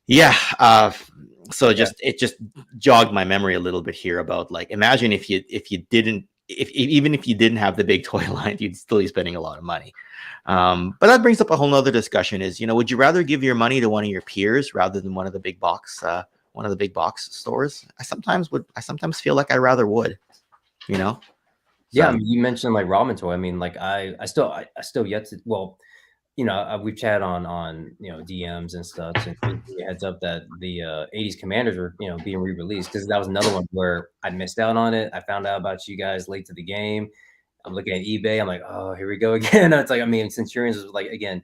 Yeah. So it just jogged my memory a little bit here about, like, imagine if you didn't, even if you didn't have the big toy line, you'd still be spending a lot of money. But that brings up a whole nother discussion, is, would you rather give your money to one of your peers rather than one of the big box stores? I sometimes feel like I rather would, So. Yeah, I mean, you mentioned like Ramen Toy. I mean, like I still yet to, well, we've chatted on DMs and stuff, and heads up that the 80s Commanders were being re-released, because that was another one where I missed out on it. I found out about you guys late to the game. I'm looking at eBay. I'm like, oh, here we go again. It's like, I mean, Centurions was, like, again,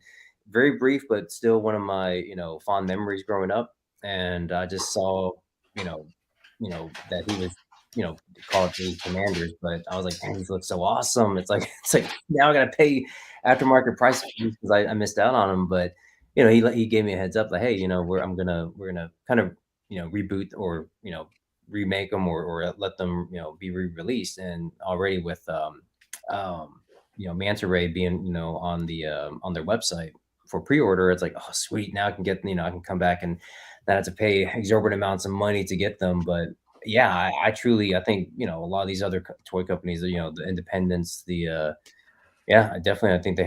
very brief, but still one of my fond memories growing up. And I just saw that he was called the Commanders, but I was like, dang, these look so awesome. It's like now I gotta pay aftermarket price because I missed out on him. But he gave me a heads up, like, hey, we're gonna kind of reboot or remake them or let them be re-released. And already with Manta Ray being on their website for pre-order, it's like, oh sweet, now I can get I can come back and not have to pay exorbitant amounts of money to get them. But yeah, I truly, I think a lot of these other toy companies, the independents, I think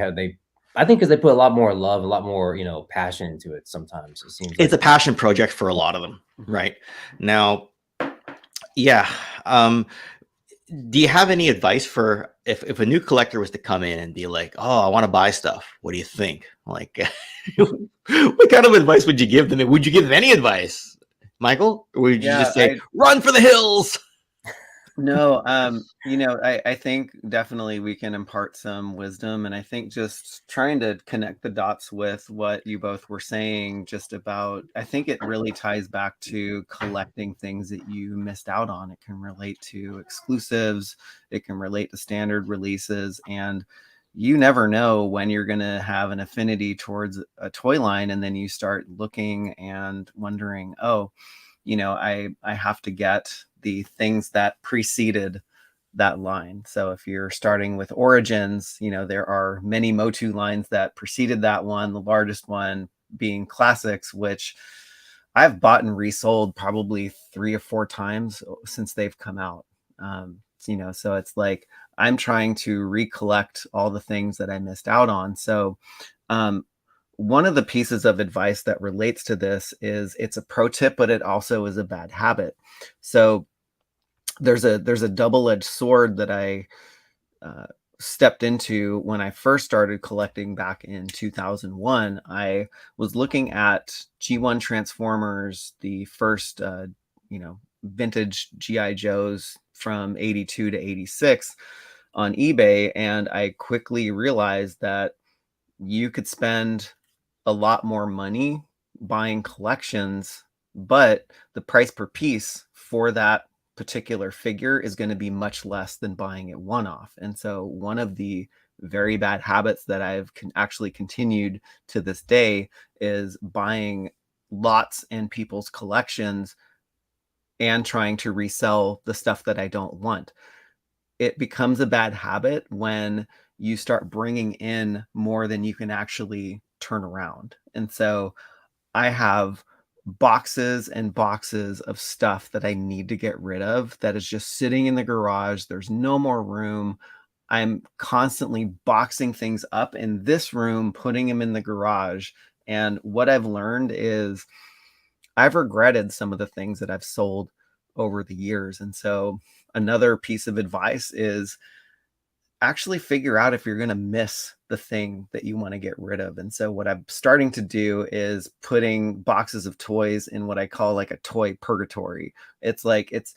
I think because they put a lot more love, a lot more passion into it. Sometimes it seems it's a passion project for a lot of them, right? Now, yeah. Do you have any advice for if a new collector was to come in and be like, oh, I want to buy stuff, what do you think? Like, what kind of advice would you give them? Would you give them any advice, Michael? Or would you just say, run for the hills? No, I think definitely we can impart some wisdom, and I think just trying to connect the dots with what you both were saying, just about, I think it really ties back to collecting things that you missed out on. It can relate to exclusives, it can relate to standard releases, and you never know when you're going to have an affinity towards a toy line, and then you start looking and wondering, oh, I have to get the things that preceded that line. So if you're starting with Origins, there are many Motu lines that preceded that one, the largest one being Classics, which I've bought and resold probably 3 or 4 times since they've come out. So it's like I'm trying to recollect all the things that I missed out on. So one of the pieces of advice that relates to this is, it's a pro tip, but it also is a bad habit. So there's a double-edged sword that I stepped into when I first started collecting back in 2001. I was looking at G1 Transformers, the first vintage GI Joes from 82 to 86 on eBay, and I quickly realized that you could spend a lot more money buying collections, but the price per piece for that particular figure is going to be much less than buying it one-off. And so one of the very bad habits that I've actually continued to this day is buying lots in people's collections and trying to resell the stuff that I don't want. It becomes a bad habit when you start bringing in more than you can actually turn around. And so I have boxes and boxes of stuff that I need to get rid of that is just sitting in the garage. There's no more room. I'm constantly boxing things up in this room, putting them in the garage. And what I've learned is I've regretted some of the things that I've sold over the years. And so another piece of advice is actually figure out if you're going to miss the thing that you want to get rid of. And so what I'm starting to do is putting boxes of toys in what I call like a toy purgatory. It's like it's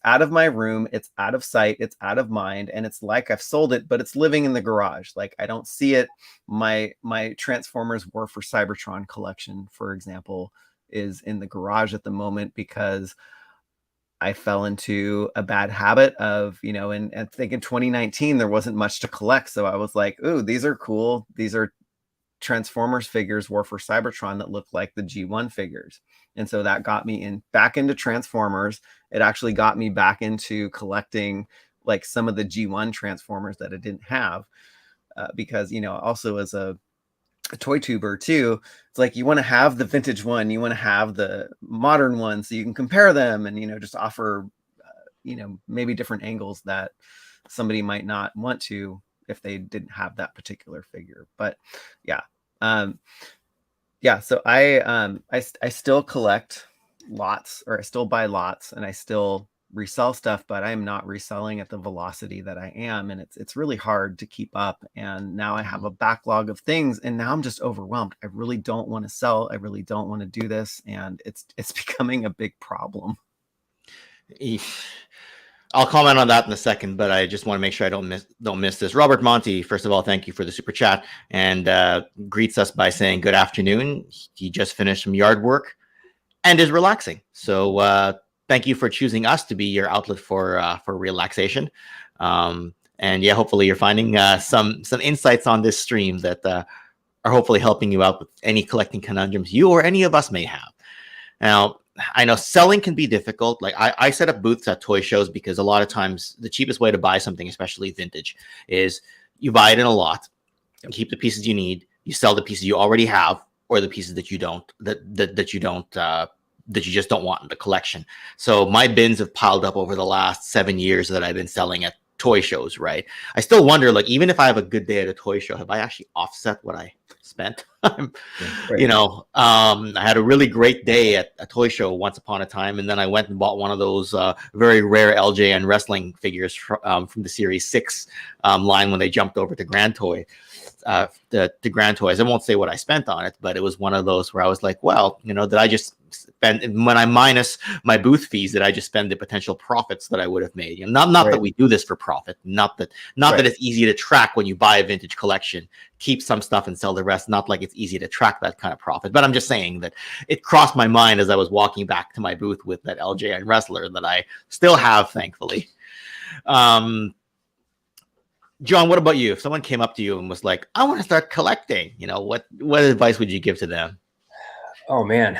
out of my room, it's out of sight, it's out of mind, and it's like I've sold it, but it's living in the garage. Like I don't see it. My Transformers War for Cybertron collection, for example, is in the garage at the moment because I fell into a bad habit of, and I think in 2019, there wasn't much to collect. So I was like, ooh, these are cool. These are Transformers figures, War for Cybertron, that look like the G1 figures. And so that got me back into Transformers. It actually got me back into collecting like some of the G1 Transformers that I didn't have because, also as a toy tuber too, it's like you want to have the vintage one, you want to have the modern one so you can compare them and just offer maybe different angles that somebody might not want to if they didn't have that particular figure. But so I still collect lots, or I still buy lots, and I still resell stuff, but I'm not reselling at the velocity that I am, and it's really hard to keep up. And now I have a backlog of things, and now I'm just overwhelmed. I really don't want to sell. I really don't want to do this, and it's becoming a big problem. I'll comment on that in a second, but I just want to make sure I don't miss this. Robert Monti, first of all, thank you for the super chat, and greets us by saying good afternoon. He just finished some yard work and is relaxing. So thank you for choosing us to be your outlet for relaxation. And yeah, hopefully you're finding some insights on this stream that are hopefully helping you out with any collecting conundrums you or any of us may have. Now, I know selling can be difficult. Like I set up booths at toy shows because a lot of times the cheapest way to buy something, especially vintage, is you buy it in a lot, you keep the pieces you need, you sell the pieces you already have, or the pieces that you don't, that you just don't want in the collection. So my bins have piled up over the last 7 years that I've been selling at toy shows, right? I still wonder, like, even if I have a good day at a toy show, have I actually offset what I spent? I had a really great day at a toy show once upon a time, and then I went and bought one of those very rare LJN wrestling figures from the Series 6 line when they jumped over to Grand Toy. The Grand Toys. I won't say what I spent on it, but it was one of those where I was like, well, did I just spend, when I minus my booth fees, did I just spend the potential profits that I would have made? Not that we do this for profit, not that it's easy to track when you buy a vintage collection, keep some stuff and sell the rest. Not like it's easy to track that kind of profit, but I'm just saying that it crossed my mind as I was walking back to my booth with that LJN wrestler that I still have, thankfully. John, what about you? If someone came up to you and was like, I want to start collecting, what advice would you give to them? Oh, man.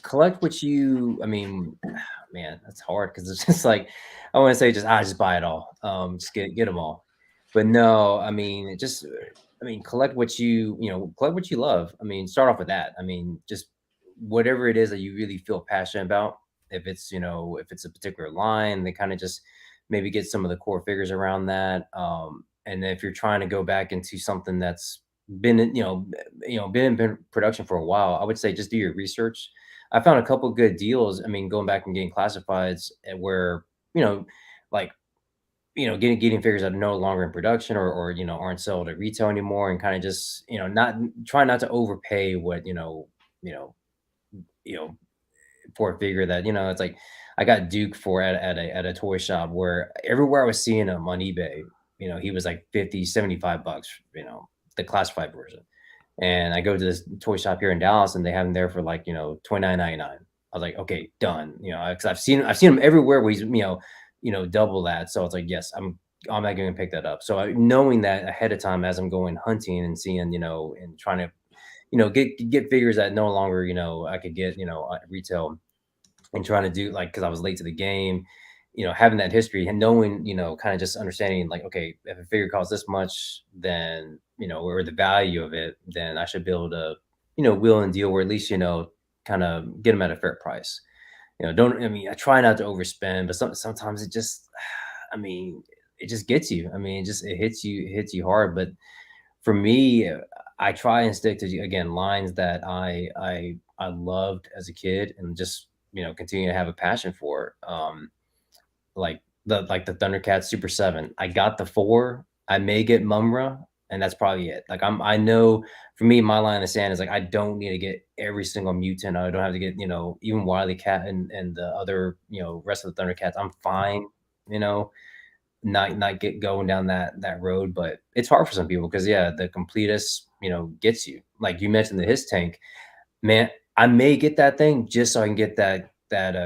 Collect what you, man, that's hard because it's just like, I want to say just buy it all. Just get them all. But no, collect what collect what you love. Start off with that. Just whatever it is that you really feel passionate about. If it's, if it's a particular line, they kind of just maybe get some of the core figures around that. And if you're trying to go back into something that's been in production for a while, I would say just do your research. I found a couple good deals. Going back and getting classifieds where, getting figures that are no longer in production or aren't sold at retail anymore, and kind of just, try not to overpay what, for a figure that, it's like, I got Duke for at a toy shop where everywhere I was seeing him on eBay, he was like $50-$75, the classified version. And I go to this toy shop here in Dallas and they have him there for like, $29.99. I was like, okay, done. You know, because I've seen him everywhere where he's double that. So it's like, yes, I'm not going to pick that up. So knowing that ahead of time as I'm going hunting and seeing, and trying to, get figures that no longer, I could get, at retail, and trying to do like, because I was late to the game, having that history and knowing, kind of just understanding like, okay, if a figure costs this much, then, or the value of it, then I should be able to, wheel and deal, or at least, kind of get them at a fair price. I try not to overspend, but sometimes it just, it just gets you. It hits you hard. But for me, I try and stick to, again, lines that I loved as a kid, and just, continue to have a passion for. Like the Thundercats Super 7. I got the 4. I may get Mumra, and that's probably it. Like I know for me, my line in the sand is like, I don't need to get every single mutant. I don't have to get, even Wily Cat and the other, rest of the Thundercats. I'm fine, not get going down that road. But it's hard for some people because, yeah, the completist, gets you. Like you mentioned the his tank, man. I may get that thing just so I can get that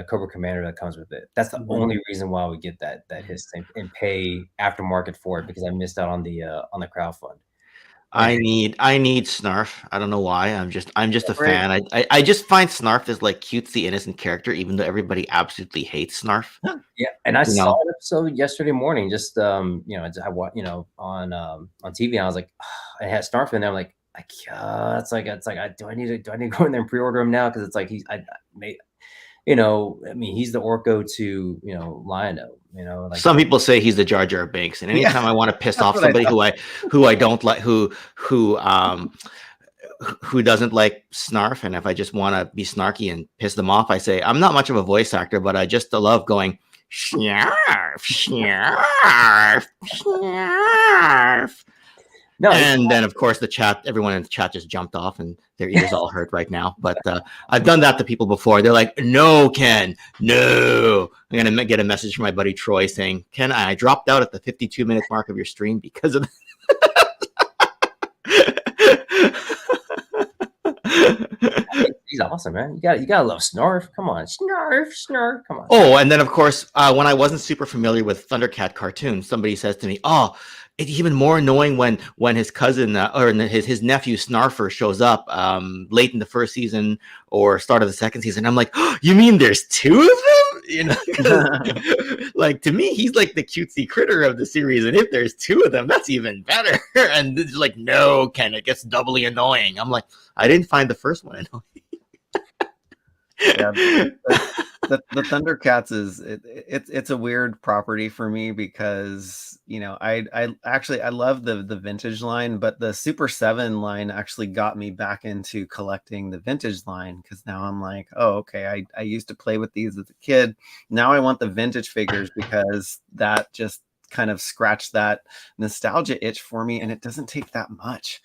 Cobra Commander that comes with it. That's the only reason why we get that his thing and pay aftermarket for it, because I missed out on the crowdfund. I need Snarf. I don't know why. I'm just a fan. I just find Snarf is like cutesy innocent character, even though everybody absolutely hates Snarf. Yeah, and I saw an episode yesterday morning. Just I watched on TV, and I was like, it had Snarf in there. I'm like, it's like do I need to go in there and pre-order him now? Because it's like he's the Orko to Lion-O. Like some people say he's the Jar Jar Binks, and anytime I want to piss off somebody who I don't like, who doesn't like Snarf, and if I just want to be snarky and piss them off, I say I'm not much of a voice actor, but I just love going Snarf, Snarf, Snarf. No, and then of course everyone in the chat just jumped off and their ears all hurt right now. But I've done that to people before. They're like, "No, Ken, no." I'm gonna get a message from my buddy Troy saying, "Ken, I dropped out at the 52-minute mark of your stream because of." He's awesome, man. You gotta love Snarf. Come on, Snarf. Come on. Oh, and then of course, when I wasn't super familiar with Thundercat cartoons, somebody says to me, "Oh, it's even more annoying when his cousin or his nephew Snarfer shows up late in the first season or start of the second season." I'm like, "Oh, you mean there's 2 of them?" Like, to me, he's like the cutesy critter of the series, and if there's 2 of them, that's even better. And it's like, no, Ken, it gets doubly annoying. I'm like, I didn't find the first one annoying. Yeah, the Thundercats it's a weird property for me because I love the vintage line, but the Super 7 line actually got me back into collecting the vintage line, because now I'm like, oh, okay, I used to play with these as a kid. Now I want the vintage figures because that just kind of scratched that nostalgia itch for me, and it doesn't take that much.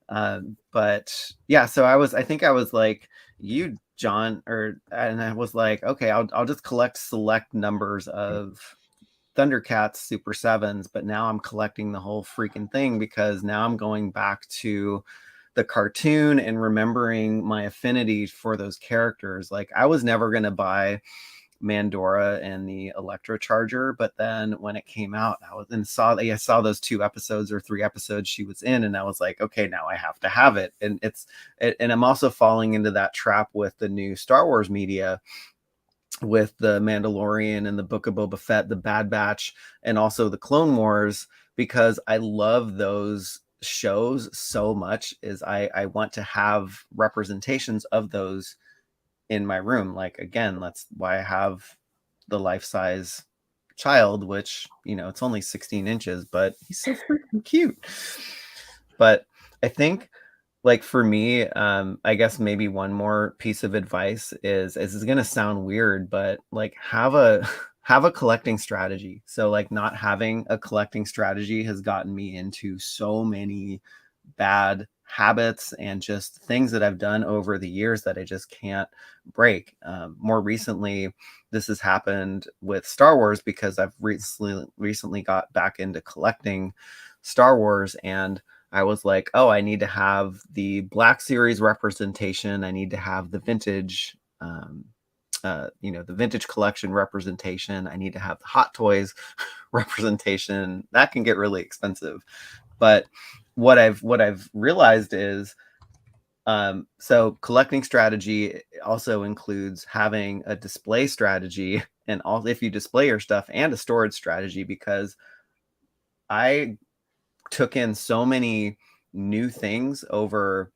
But yeah, so I think I was like you, John, and I was like, okay, I'll just collect select numbers of Thundercats Super 7s, but now I'm collecting the whole freaking thing because now I'm going back to the cartoon and remembering my affinity for those characters. Like, I was never going to buy Mandora and the Electro Charger, but then when it came out, I saw those 2 episodes or 3 episodes she was in, and I was like, okay, now I have to have it. And and I'm also falling into that trap with the new Star Wars media, with the Mandalorian and the Book of Boba Fett, the Bad Batch, and also the Clone Wars, because I love those shows so much. Is I want to have representations of those in my room. Like, again, that's why I have the life-size child, which, it's only 16 inches, but he's so freaking cute. But I think, like, for me, I guess maybe one more piece of advice is this is going to sound weird, but like, have a collecting strategy. So like, not having a collecting strategy has gotten me into so many bad habits and just things that I've done over the years that I just can't break. More recently, this has happened with Star Wars, because I've recently got back into collecting Star Wars, and I was like, oh, I need to have the Black Series representation. I need to have the vintage you know, the vintage collection representation. I need to have the Hot Toys representation. That can get really expensive. But what I've realized is, so collecting strategy also includes having a display strategy, and also if you display your stuff, and a storage strategy, because I took in so many new things over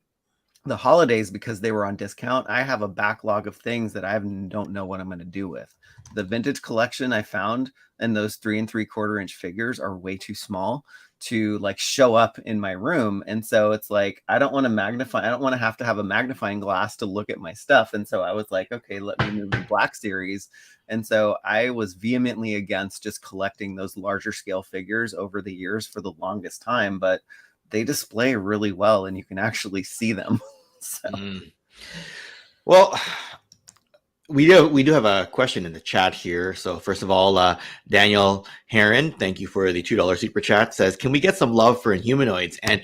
the holidays because they were on discount. I have a backlog of things that I don't know what I'm going to do with. The vintage collection I found, and those 3 3/4 inch figures are way too small to like show up in my room. And so it's like, I don't want to have a magnifying glass to look at my stuff. And so I was like, okay, let me move the Black Series. And so I was vehemently against just collecting those larger scale figures over the years for the longest time, but they display really well and you can actually see them. So. Well, we do have a question in the chat here. So first of all, Daniel Heron, thank you for the $2 super chat, says, can we get some love for Inhumanoids? And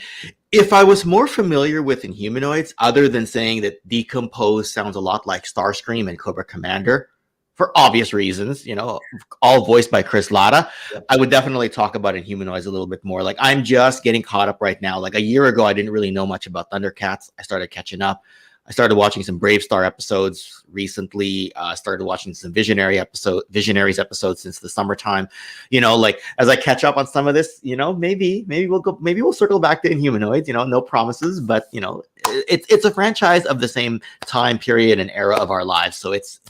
if I was more familiar with Inhumanoids, other than saying that Decompose sounds a lot like Starscream and Cobra Commander, for obvious reasons, you know, all voiced by Chris Latta, yep, I would definitely talk about Inhumanoids a little bit more. Like, I'm just getting caught up right now. Like a year ago, I didn't really know much about Thundercats. I started catching up. I started watching some Brave Star episodes recently. Started watching some Visionaries episodes since the summertime. You know, like as I catch up on some of this, you know, maybe we'll circle back to Inhumanoids. You know, no promises, but you know, it's a franchise of the same time period and era of our lives, so it's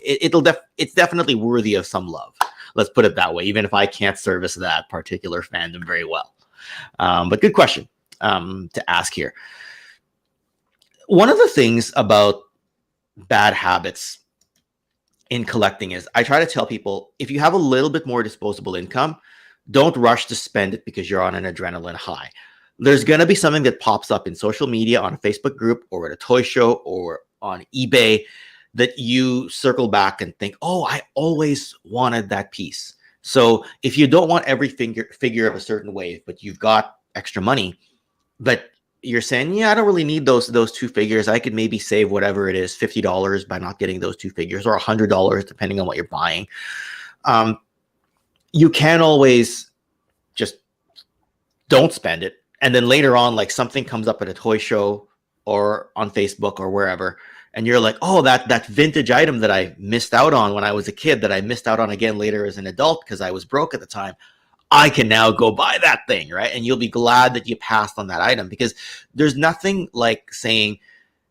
definitely worthy of some love. Let's put it that way, even if I can't service that particular fandom very well. But good question to ask here. One of the things about bad habits in collecting is I try to tell people, if you have a little bit more disposable income, don't rush to spend it because you're on an adrenaline high. There's going to be something that pops up in social media, on a Facebook group, or at a toy show, or on eBay, that you circle back and think, oh, I always wanted that piece. So if you don't want every figure of a certain way, but you've got extra money, but you're saying, yeah, I don't really need those 2 figures. I could maybe save whatever it is, $50 by not getting those 2 figures, or $100, depending on what you're buying. You can always just don't spend it. And then later on, like something comes up at a toy show or on Facebook or wherever, and you're like, oh, that vintage item that I missed out on when I was a kid, that I missed out on again later as an adult because I was broke at the time, I can now go buy that thing, right? And you'll be glad that you passed on that item, because there's nothing like saying,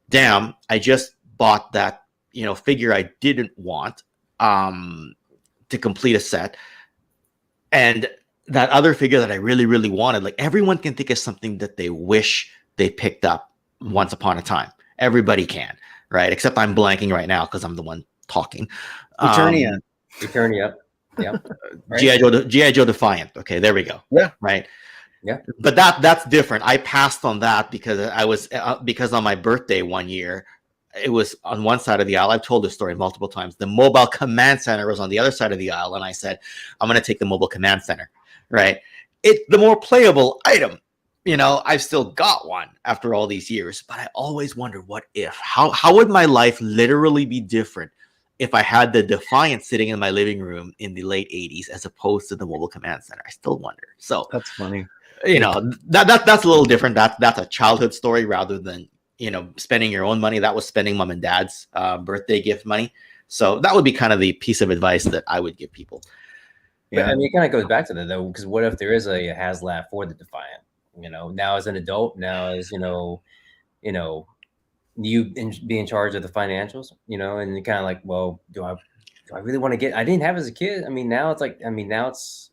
damn, I just bought that, you know, figure I didn't want to complete a set, and that other figure that I really, really wanted. Like, everyone can think of something that they wish they picked up once upon a time. Everybody can, right? Except I'm blanking right now because I'm the one talking. Eternia. Yeah. Right. G.I. Joe Defiant. Okay, there we go. Yeah. Right. Yeah. But that's different. I passed on that because because on my birthday one year, it was on one side of the aisle. I've told this story multiple times. The Mobile Command Center was on the other side of the aisle, and I said, I'm going to take the Mobile Command Center. Right. It's the more playable item. You know, I've still got one after all these years, but I always wonder, what if? How would my life literally be different if I had the Defiant sitting in my living room in the late 80s as opposed to the Mobile Command Center? I still wonder. So that's funny. You know, that's a little different. That's a childhood story rather than, you know, spending your own money. That was spending mom and dad's birthday gift money. So that would be kind of the piece of advice that I would give people. Yeah, I mean, it kind of goes back to that though, because what if there is a HasLab for the Defiant? You know, now as an adult, now as you be in charge of the financials, you know, and you're kind of like, well, do I really want to get? I didn't have as a kid. I mean, now it's like,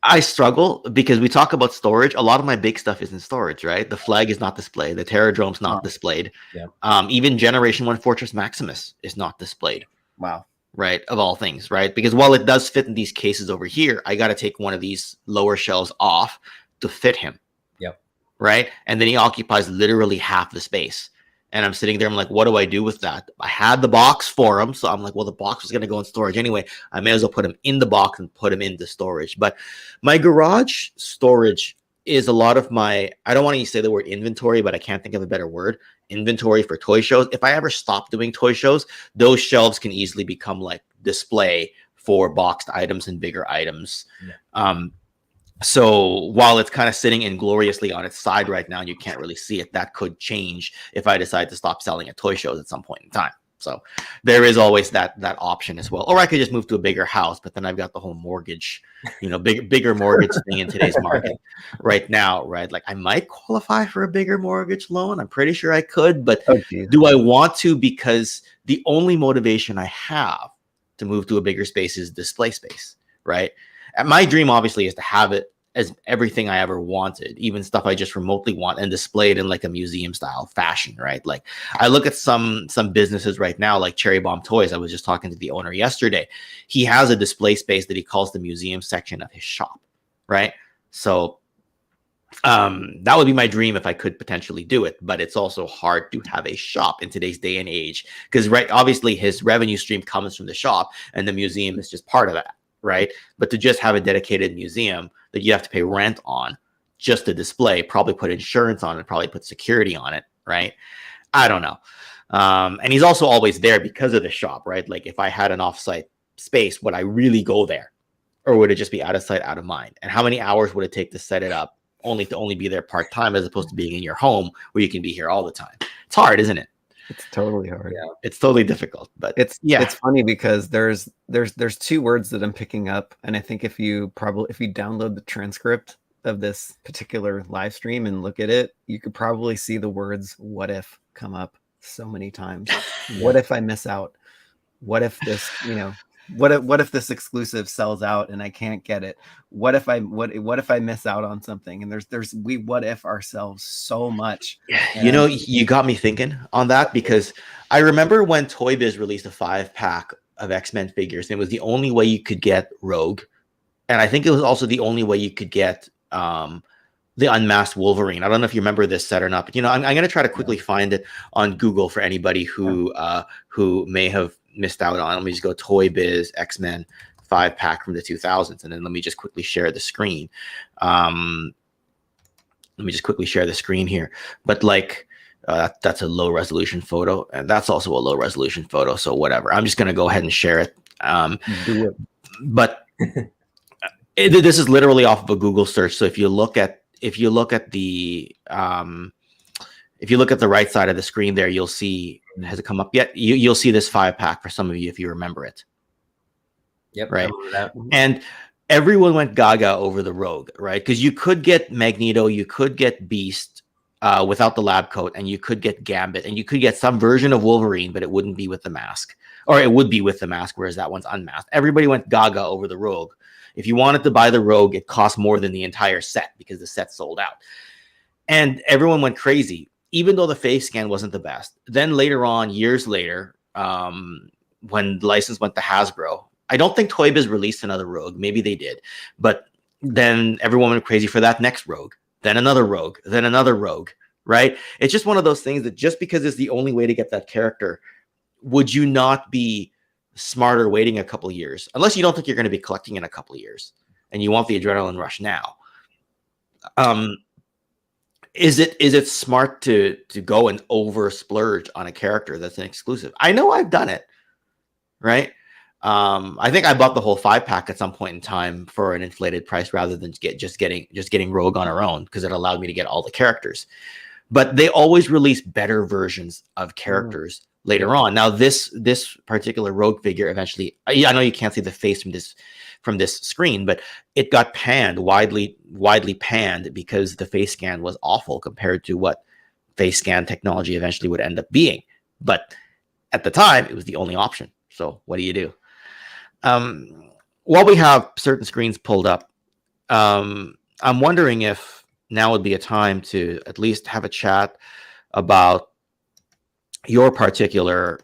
I struggle because we talk about storage. A lot of my big stuff is in storage, right? The flag is not displayed. The Terradrome's not displayed. Yeah. Even Generation 1 Fortress Maximus is not displayed. Wow. Right, of all things, right? Because while it does fit in these cases over here, I got to take one of these lower shelves off to fit him. Yep. Right, and then he occupies literally half the space. And I'm sitting there, I'm like, what do I do with that? I had the box for him, so I'm like, well, the box was going to go in storage anyway. I may as well put him in the box and put him into storage. But my garage storage is a lot of my, I don't want to say the word inventory, but I can't think of a better word. Inventory for toy shows. If I ever stop doing toy shows, those shelves can easily become like display for boxed items and bigger items. Yeah. So while it's kind of sitting ingloriously on its side right now, you can't really see it. That could change if I decide to stop selling at toy shows at some point in time. So there is always that option as well. Or I could just move to a bigger house, but then I've got the whole mortgage, bigger mortgage thing in today's market right now, right? Like I might qualify for a bigger mortgage loan. I'm pretty sure I could, but do I want to? Because the only motivation I have to move to a bigger space is display space, right? And my dream obviously is to have it as everything I ever wanted, even stuff I just remotely want, and displayed in like a museum style fashion, right? Like I look at some businesses right now, like Cherry Bomb Toys. I was just talking to the owner yesterday. He has a display space that he calls the museum section of his shop, right? So that would be my dream if I could potentially do it, but it's also hard to have a shop in today's day and age because, right, obviously his revenue stream comes from the shop and the museum is just part of that, right? But to just have a dedicated museum that you have to pay rent on just to display, probably put insurance on it, probably put security on it, right? I don't know. And he's also always there because of the shop, right? Like if I had an offsite space, would I really go there? Or would it just be out of sight, out of mind? And how many hours would it take to set it up only to be there part-time as opposed to being in your home where you can be here all the time? It's hard, isn't it? It's totally hard. Yeah, it's totally difficult, but it's funny because there's two words that I'm picking up, and I think if you download the transcript of this particular live stream and look at it, you could probably see the words "what if" come up so many times. What if I miss out? What if this, what if this exclusive sells out and I can't get it? What if I miss out on something? And we what if ourselves so much. You got me thinking on that because I remember when Toy Biz released a 5-pack of X-Men figures, and it was the only way you could get Rogue, and I think it was also the only way you could get the unmasked Wolverine. I don't know if you remember this set or not, but I'm going to try to quickly find it on Google for anybody who may have missed out on. Let me just go Toy Biz X-Men 5-pack from the 2000s, and then let me just quickly share the screen. Let me just quickly share the screen here. But like that's a low resolution photo, and that's also a low resolution photo. So whatever. I'm just going to go ahead and share it. Do it. But this is literally off of a Google search. So if you look at the right side of the screen there, you'll see, has it come up yet? You'll see this 5-pack for some of you if you remember it. Yep. Right. And everyone went gaga over the Rogue, right? Because you could get Magneto, you could get Beast without the lab coat, and you could get Gambit, and you could get some version of Wolverine, but it wouldn't be with the mask. Or it would be with the mask, whereas that one's unmasked. Everybody went gaga over the Rogue. If you wanted to buy the Rogue, it cost more than the entire set because the set sold out. And everyone went crazy, even though the face scan wasn't the best. Then later on, years later, when the license went to Hasbro, I don't think Toy Biz released another Rogue. Maybe they did. But then everyone went crazy for that next Rogue. Then another Rogue. Then another Rogue, right? It's just one of those things that just because it's the only way to get that character, would you not be smarter waiting a couple of years? Unless you don't think you're going to be collecting in a couple of years and you want the adrenaline rush now. Is it smart to go and over splurge on a character that's an exclusive? I know I've done it, right? I think I bought the whole 5-pack at some point in time for an inflated price rather than just getting Rogue on her own, because it allowed me to get all the characters. But they always release better versions of characters later on. Now this particular Rogue figure eventually, I know you can't see the face from this screen, but it got panned, widely panned, because the face scan was awful compared to what face scan technology eventually would end up being. But at the time, it was the only option. So what do you do? While we have certain screens pulled up, I'm wondering if now would be a time to at least have a chat about your particular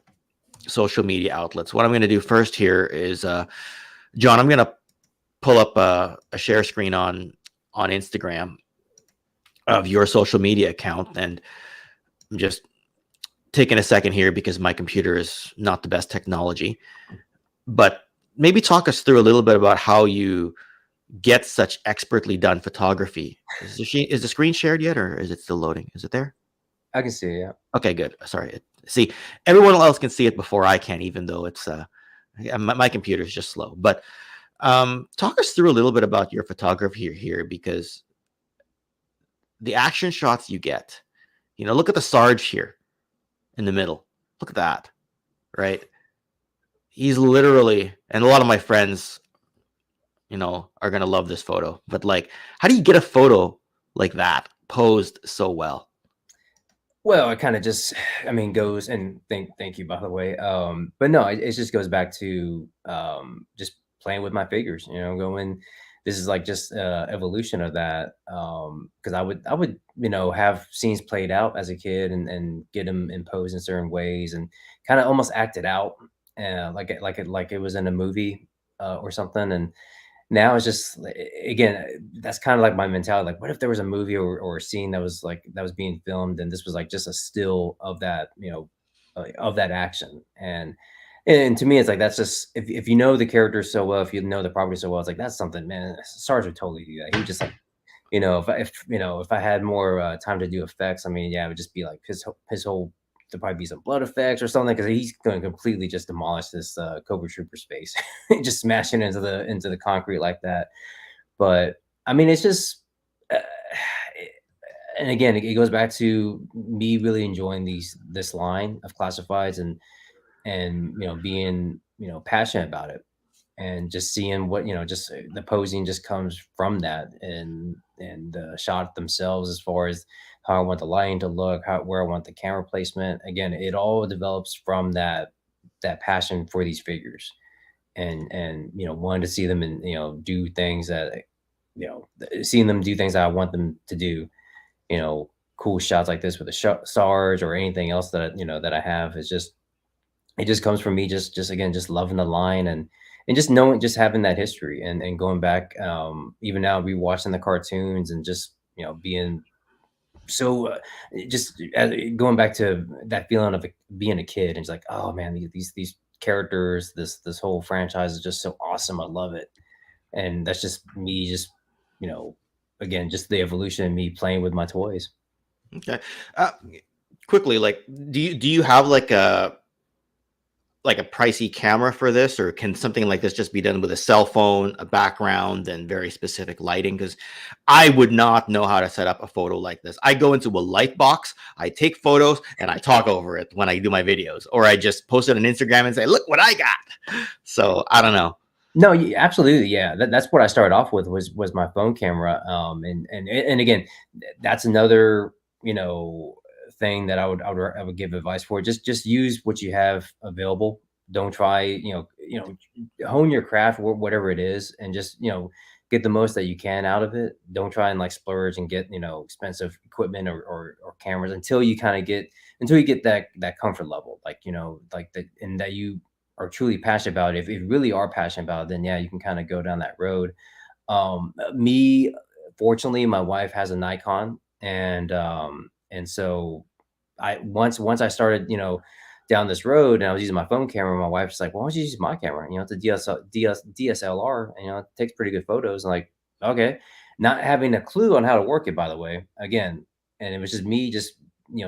social media outlets. What I'm going to do first here is, John, I'm going to pull up a share screen on Instagram of your social media account. And I'm just taking a second here because my computer is not the best technology. But maybe talk us through a little bit about how you get such expertly done photography. Is the screen shared yet, or is it still loading? Is it there? I can see it, yeah. Okay, good. Sorry. See, everyone else can see it before I can, even though it's My computer is just slow. But talk us through a little bit about your photography here, because the action shots you get, look at the Sarge here in the middle. Look at that, right? He's literally, and a lot of my friends, are going to love this photo. But like, how do you get a photo like that posed so well? Well, it kind of just, goes, and thank you, by the way. But no, it just goes back to just playing with my figures, going, this is like just evolution of that. Because I would, have scenes played out as a kid and get them imposed in certain ways and kind of almost act it out, like it was in a movie or something. And now it's just, again, that's kind of like my mentality. Like, what if there was a movie or a scene that was being filmed, and this was like just a still of that, of that action. And to me, it's like, that's just, if you know the characters so well, if you know the property so well, it's like, that's something, man. Sarge would totally do that. He would just like, if I had more time to do effects, yeah, it would just be like his whole, there'd probably be some blood effects or something, because he's going to completely just demolish this Cobra Trooper space, just smashing into the concrete like that. But it's just, and again, it goes back to me really enjoying this line of classifieds and being passionate about it, and just seeing what just the posing just comes from that, and the shot themselves, as far as how I want the lighting to look, where I want the camera placement. Again, it all develops from that passion for these figures, and wanting to see them and do things that seeing them do things that I want them to do. Cool shots like this with a Sarge or anything else that that I have. It just comes from me just again, just loving the line and just knowing, just having that history and going back, even now rewatching the cartoons and just being so just going back to that feeling of being a kid, and it's like, oh man, these characters, this whole franchise is just so awesome. I love it. And that's just me, just again, just the evolution of me playing with my toys. Okay. Quickly, like, do you have like a pricey camera for this, or can something like this just be done with a cell phone, a background, and very specific lighting? Because I would not know how to set up a photo like this. I go into a light box, I take photos, and I talk over it when I do my videos, or I just post it on Instagram and say, look what I got. So I don't know. No, absolutely. Yeah. That's what I started off with was my phone camera. And again, that's another, thing that I would give advice for. Just use what you have available. Don't try, hone your craft, whatever it is, and just, get the most that you can out of it. Don't try and like splurge and get, expensive equipment or cameras until you get that comfort level, like, like that, and that you are truly passionate about it. If you really are passionate about it, then yeah, you can kind of go down that road. Me, fortunately, my wife has a Nikon, and so once I started, down this road, and I was using my phone camera, my wife's like, why don't you use my camera? It's a DSLR, and it takes pretty good photos. And like, okay, not having a clue on how to work it, by the way, again. And it was just me just,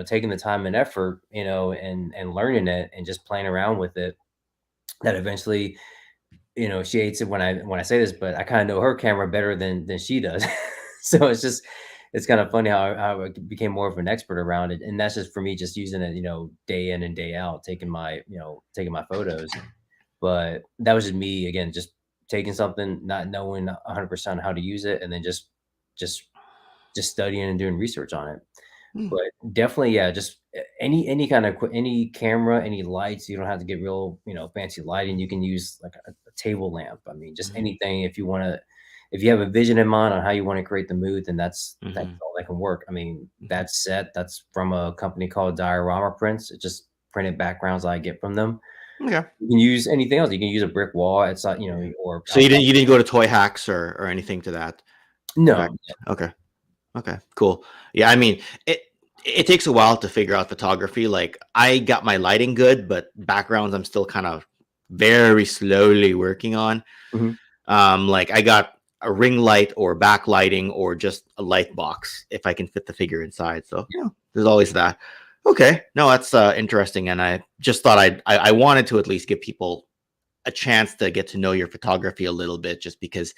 taking the time and effort, and learning it and just playing around with it, that eventually, she hates it when I say this, but I kind of know her camera better than she does. So it's kind of funny how I became more of an expert around it. And that's just for me, just using it, day in and day out, taking my photos. But that was just me, again, just taking something, not knowing 100% how to use it, and then just studying and doing research on it. But definitely, yeah, just any kind of any camera, any lights. You don't have to get real, fancy lighting. You can use like a table lamp. Just anything. If you have a vision in mind on how you want to create the mood, then that's all that can work. That set, that's from a company called Diorama Prints. It's just printed backgrounds I get from them. Yeah. You can use anything else. You can use a brick wall. It's not, or so you didn't go to Toy Hacks or anything to that? No. Okay, cool. Yeah, it takes a while to figure out photography. Like, I got my lighting good, but backgrounds I'm still kind of very slowly working on. Like, I got a ring light or backlighting or just a light box if I can fit the figure inside. So there's always that. Okay, no, that's interesting, and I just thought I wanted to at least give people a chance to get to know your photography a little bit, just because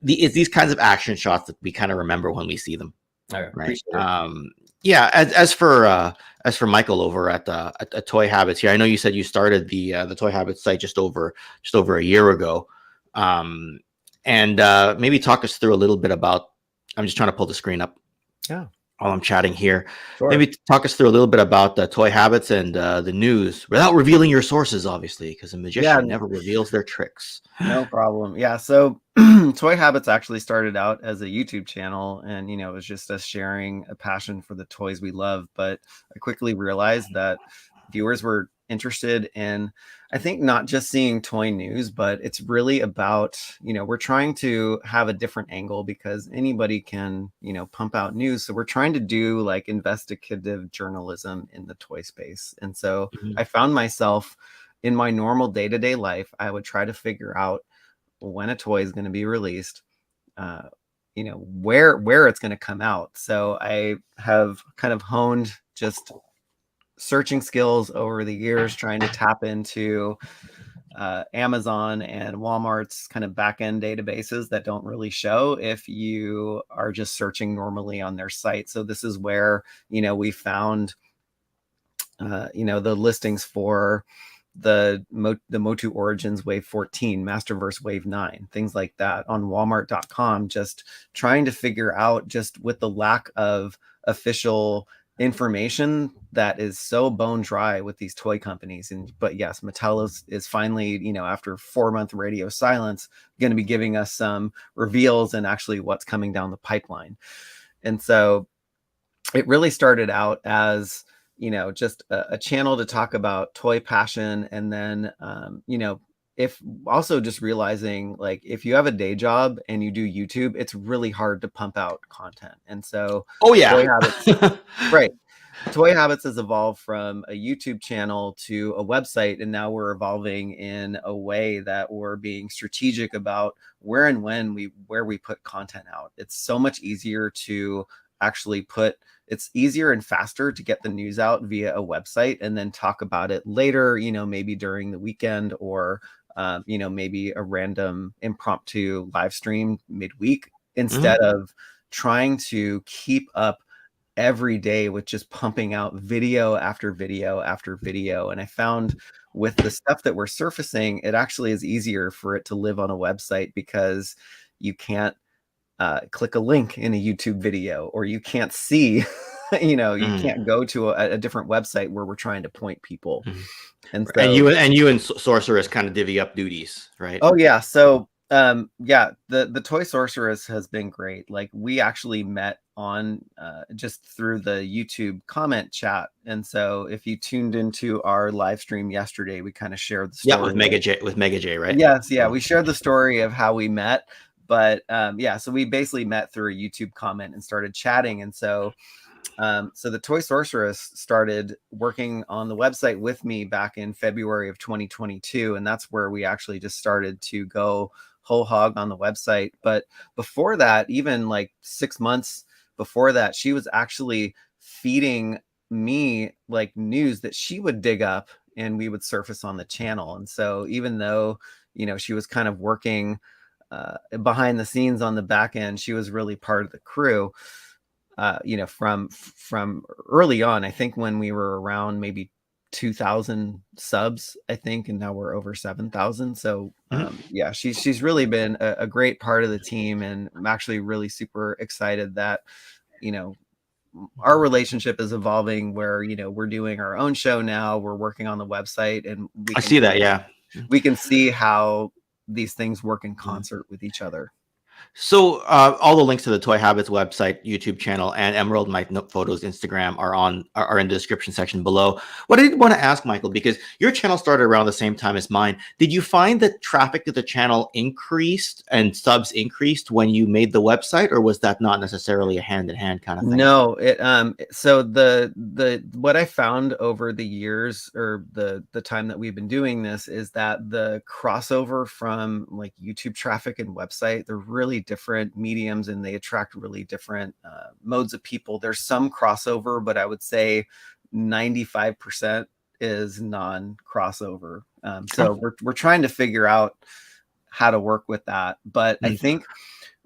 it's these kinds of action shots that we kind of remember when we see them. Right. Right. Yeah. As for Michael over at Toy Habits here, I know you said you started the Toy Habits site just over a year ago. And maybe talk us through a little bit about. I'm just trying to pull the screen up. Yeah. While I'm chatting here, Sure. maybe talk us through a little bit about the Toy Habits and the news, without revealing your sources, obviously, because a magician never reveals their tricks. No problem. Yeah. So Toy Habits actually started out as a YouTube channel, and it was just us sharing a passion for the toys we love. But I quickly realized that viewers were interested in, I think, not just seeing toy news, but it's really about, we're trying to have a different angle, because anybody can, pump out news. So we're trying to do like investigative journalism in the toy space. And so I found myself in my normal day-to-day life, I would try to figure out when a toy is going to be released, where it's going to come out. So I have kind of honed just searching skills over the years, trying to tap into Amazon and Walmart's kind of back-end databases that don't really show if you are just searching normally on their site. So this is where, we found, the listings for the Motu Origins Wave 14, Masterverse Wave 9, things like that on Walmart.com, just trying to figure out, just with the lack of official information that is so bone dry with these toy companies. But yes, Mattel is finally, after 4-month radio silence, going to be giving us some reveals and actually what's coming down the pipeline. And so it really started out as, just a channel to talk about toy passion. And then, if also just realizing, like, if you have a day job and you do YouTube, it's really hard to pump out content. And so, Toy Habits, right. Toy Habits has evolved from a YouTube channel to a website, and now we're evolving in a way that we're being strategic about where and where we put content out. It's so much easier to actually it's easier and faster to get the news out via a website and then talk about it later, maybe during the weekend, or maybe a random impromptu live stream midweek, instead of trying to keep up every day with just pumping out video after video after video. And I found with the stuff that we're surfacing, it actually is easier for it to live on a website, because you can't click a link in a YouTube video, or you can't see, you can't go to a different website where we're trying to point people. And so, and you and Sorceress kind of divvy up duties, right? Oh yeah. So the Toy Sorceress has been great. Like, we actually met on just through the YouTube comment chat. And so if you tuned into our live stream yesterday, we kind of shared the story. Yeah, with Mega J, right? Yes, yeah. We shared the story of how we met. But so we basically met through a YouTube comment and started chatting. And so so the Toy Sorceress started working on the website with me back in February of 2022. And that's where we actually just started to go whole hog on the website. But before that, even like 6 months before that, she was actually feeding me like news that she would dig up and we would surface on the channel. And so even though, she was kind of working behind the scenes on the back end, she was really part of the crew, from early on. I think when we were around maybe 2,000 subs, I think, and now we're over 7,000. So yeah, she's really been a great part of the team, and I'm actually really super excited that, our relationship is evolving where, we're doing our own show now, we're working on the website, and I see that. Yeah. We can see how these things work in concert with each other. So all the links to the Toy Habits website, YouTube channel, and Emerald Mike Photos Instagram are in the description section below. What I did want to ask, Michael, because your channel started around the same time as mine, did you find that traffic to the channel increased and subs increased when you made the website, or was that not necessarily a hand-in-hand kind of thing? No, so the what I found over the years, or the time that we've been doing this, is that the crossover from like YouTube traffic and website, they're really different mediums, and they attract really different modes of people. There's some crossover, but I would say 95% is non-crossover. So we're trying to figure out how to work with that. But I think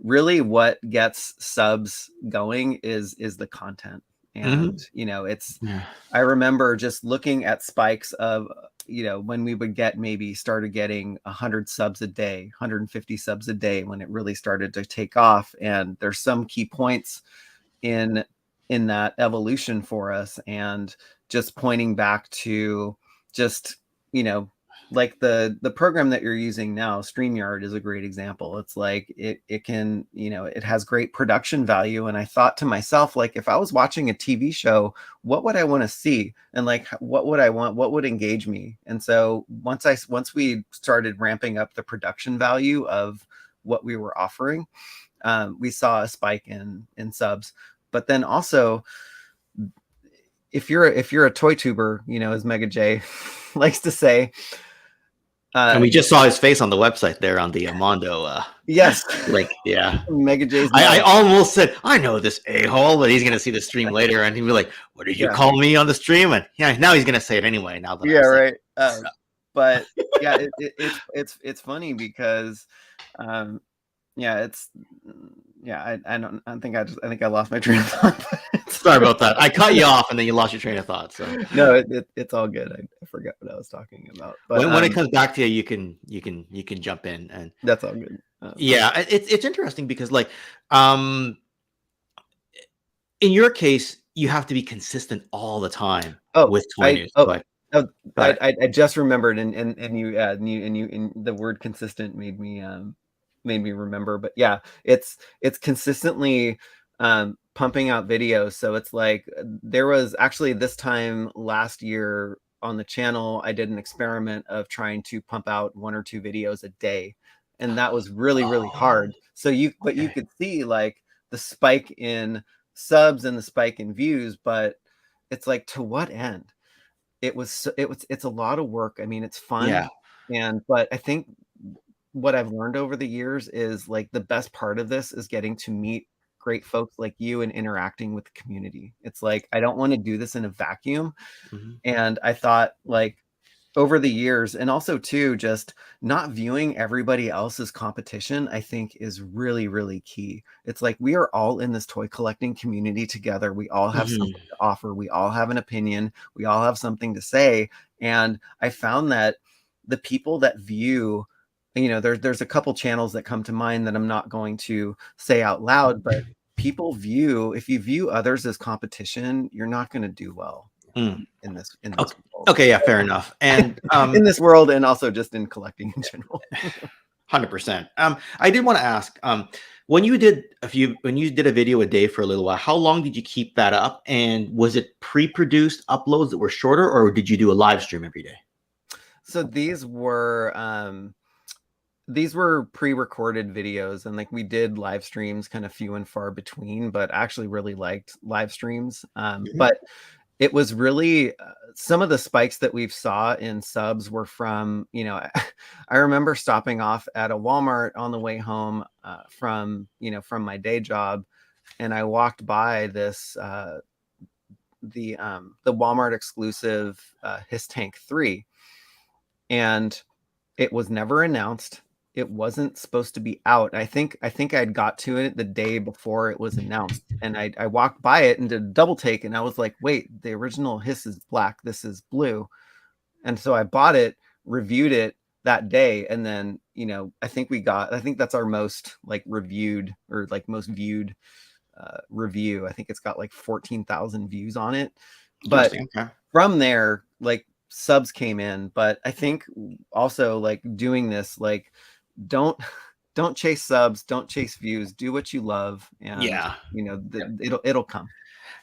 really what gets subs going is the content. And you know, I remember just looking at spikes of, you know, when we would get started getting 100 subs a day, 150 subs a day, when it really started to take off. And there's some key points in that evolution for us, and just pointing back to just, you know, like the program that you're using now, StreamYard, is a great example. It's like it can, you know, it has great production value. And I thought to myself, like, if I was watching a TV show, what would I want to see? And like, what would I want? What would engage me? And so once we started ramping up the production value of what we were offering, we saw a spike in subs. But then also, if you're a toy tuber, you know, as Mega J likes to say. And we just saw his face on the website there on the Mondo. Yes. Like, yeah. Mega J's. I almost said, I know this a-hole, but he's going to see the stream later and he'll be like, what did you call me on the stream? And yeah, now he's going to say it anyway. Now that right. But yeah, it's funny because, I think I lost my train of thought. Sorry about that. I cut you off and then you lost your train of thought. So no, it's all good. I forgot what I was talking about. But when it comes back to you, you can jump in, and that's all good. Yeah, it's interesting because like in your case, you have to be consistent all the time with toy news. I just remembered, and the word consistent made me remember. But yeah, it's consistently pumping out videos. So it's like, there was actually this time last year on the channel, I did an experiment of trying to pump out 1 or 2 videos a day, and that was really hard. So you could see like the spike in subs and the spike in views, but it's like, to what end? It's a lot of work. I mean, it's fun, but I think what I've learned over the years is like the best part of this is getting to meet great folks like you and interacting with the community. It's like, I don't want to do this in a vacuum. And I thought, like, over the years, and also too, just not viewing everybody else's competition, I think is really key. It's like, we are all in this toy collecting community together. We all have something to offer. We all have an opinion. We all have something to say. And I found that the people that view, you know, there's a couple channels that come to mind that I'm not going to say out loud, but people if you view others as competition, you're not going to do well in this world. Okay, yeah, fair enough. And in this world, and also just in collecting in general. 100%. I did want to ask, when you did a video a day for a little while, how long did you keep that up? And was it pre-produced uploads that were shorter, or did you do a live stream every day? So these were pre-recorded videos, and like we did live streams kind of few and far between, but I actually really liked live streams. But it was really some of the spikes that we've saw in subs were from, you know, I remember stopping off at a Walmart on the way home from my day job, and I walked by this the Walmart exclusive His Tank 3, and it was never announced. It wasn't supposed to be out. I think I'd got to it the day before it was announced, and I walked by it and did a double take, and I was like, wait, the original Hiss is black, this is blue. And so I bought it, reviewed it that day, and then, you know, I think that's our most like reviewed, or like most viewed review. I think it's got like 14,000 views on it. But from there, like, subs came in. But I think also, like, doing this, like, don't chase subs, don't chase views, do what you love, and you know, it'll come.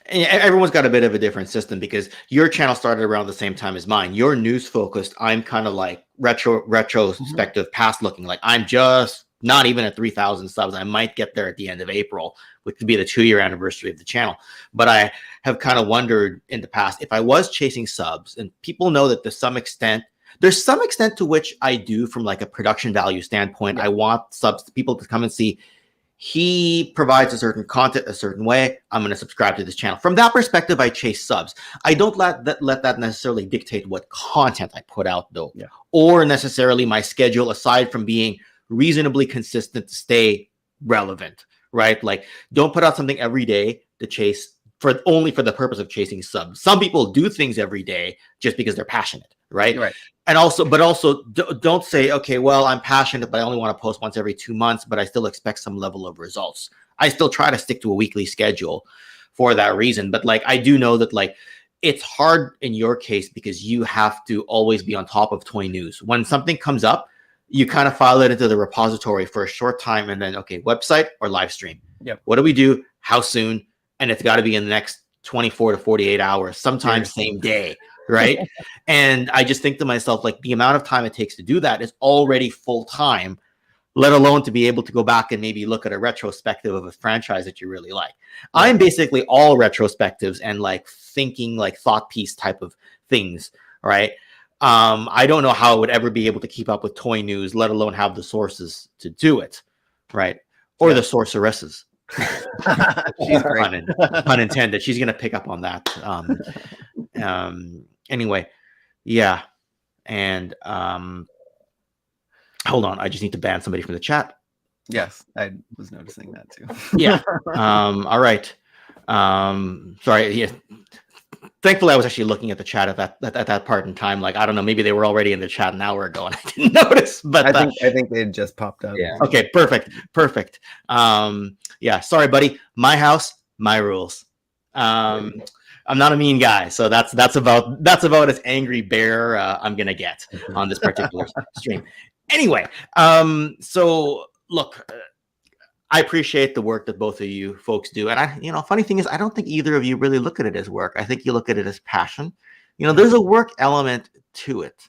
And everyone's got a bit of a different system, because your channel started around the same time as mine. You're news focused. I'm kind of like retrospective, past looking. Like, I'm just not even at 3,000 subs. I might get there at the end of April, which would be the 2-year anniversary of the channel. But I have kind of wondered in the past if I was chasing subs, and people know that there's some extent to which I do from like a production value standpoint. I want people to come and see, he provides a certain content a certain way. I'm going to subscribe to this channel. From that perspective, I chase subs. I don't let that necessarily dictate what content I put out, though, or necessarily my schedule, aside from being reasonably consistent to stay relevant, right? Like, don't put out something every day to chase only for the purpose of chasing subs. Some people do things every day just because they're passionate, right? And also don't say, okay, well, I'm passionate, but I only want to post once every 2 months, but I still expect some level of results. I still try to stick to a weekly schedule for that reason. But like, I do know that like it's hard in your case because you have to always be on top of toy news. When something comes up, you kind of file it into the repository for a short time and then, okay, website or live stream. What do we do? How soon? And it's got to be in the next 24 to 48 hours, sometimes same day, right? And I just think to myself, like, the amount of time it takes to do that is already full time, let alone to be able to go back and maybe look at a retrospective of a franchise that you really like. I'm basically all retrospectives and like thinking like thought piece type of things, right? I don't know how I would ever be able to keep up with toy news, let alone have the sources to do it, right? Or the sorceresses. She's great. Pun intended. She's gonna pick up on that. Anyway, yeah. And hold on, I just need to ban somebody from the chat. Yes, I was noticing that too. Yeah. All right. Sorry. Yeah. Thankfully, I was actually looking at the chat at that part in time. Like, I don't know, maybe they were already in the chat an hour ago and I didn't notice. But I think they just popped up. Yeah. Okay, perfect. Yeah, sorry, buddy. My house, my rules. I'm not a mean guy, so that's about as angry bear I'm gonna get on this particular stream. Anyway, so look. I appreciate the work that both of you folks do. And funny thing is, I don't think either of you really look at it as work. I think you look at it as passion. There's a work element to it.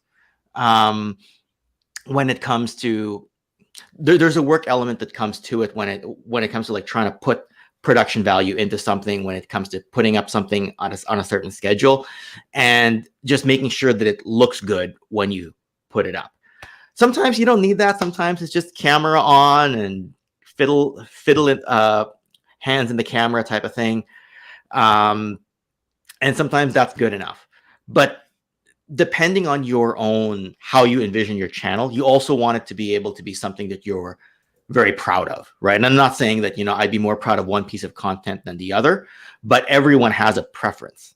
When it comes to, there's a work element that comes to it when it comes to like trying to put production value into something, when it comes to putting up something on a certain schedule and just making sure that it looks good when you put it up. Sometimes you don't need that. Sometimes it's just camera on and fiddle hands in the camera type of thing, and sometimes that's good enough. But depending on how you envision your channel, you also want it to be able to be something that you're very proud of, right? And I'm not saying that I'd be more proud of one piece of content than the other, but everyone has a preference,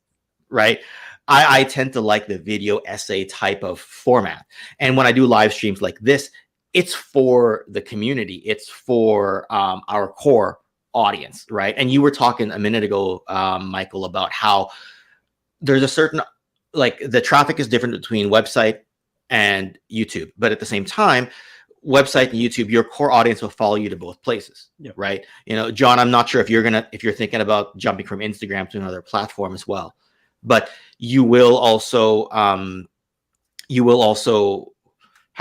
right? I tend to like the video essay type of format, and when I do live streams like this, it's for the community. It's for our core audience, right? And you were talking a minute ago, Michael, about how there's a certain, like, the traffic is different between website and YouTube. But at the same time, website and YouTube, your core audience will follow you to both places, right? John, I'm not sure if you're thinking about jumping from Instagram to another platform as well. But you will also, how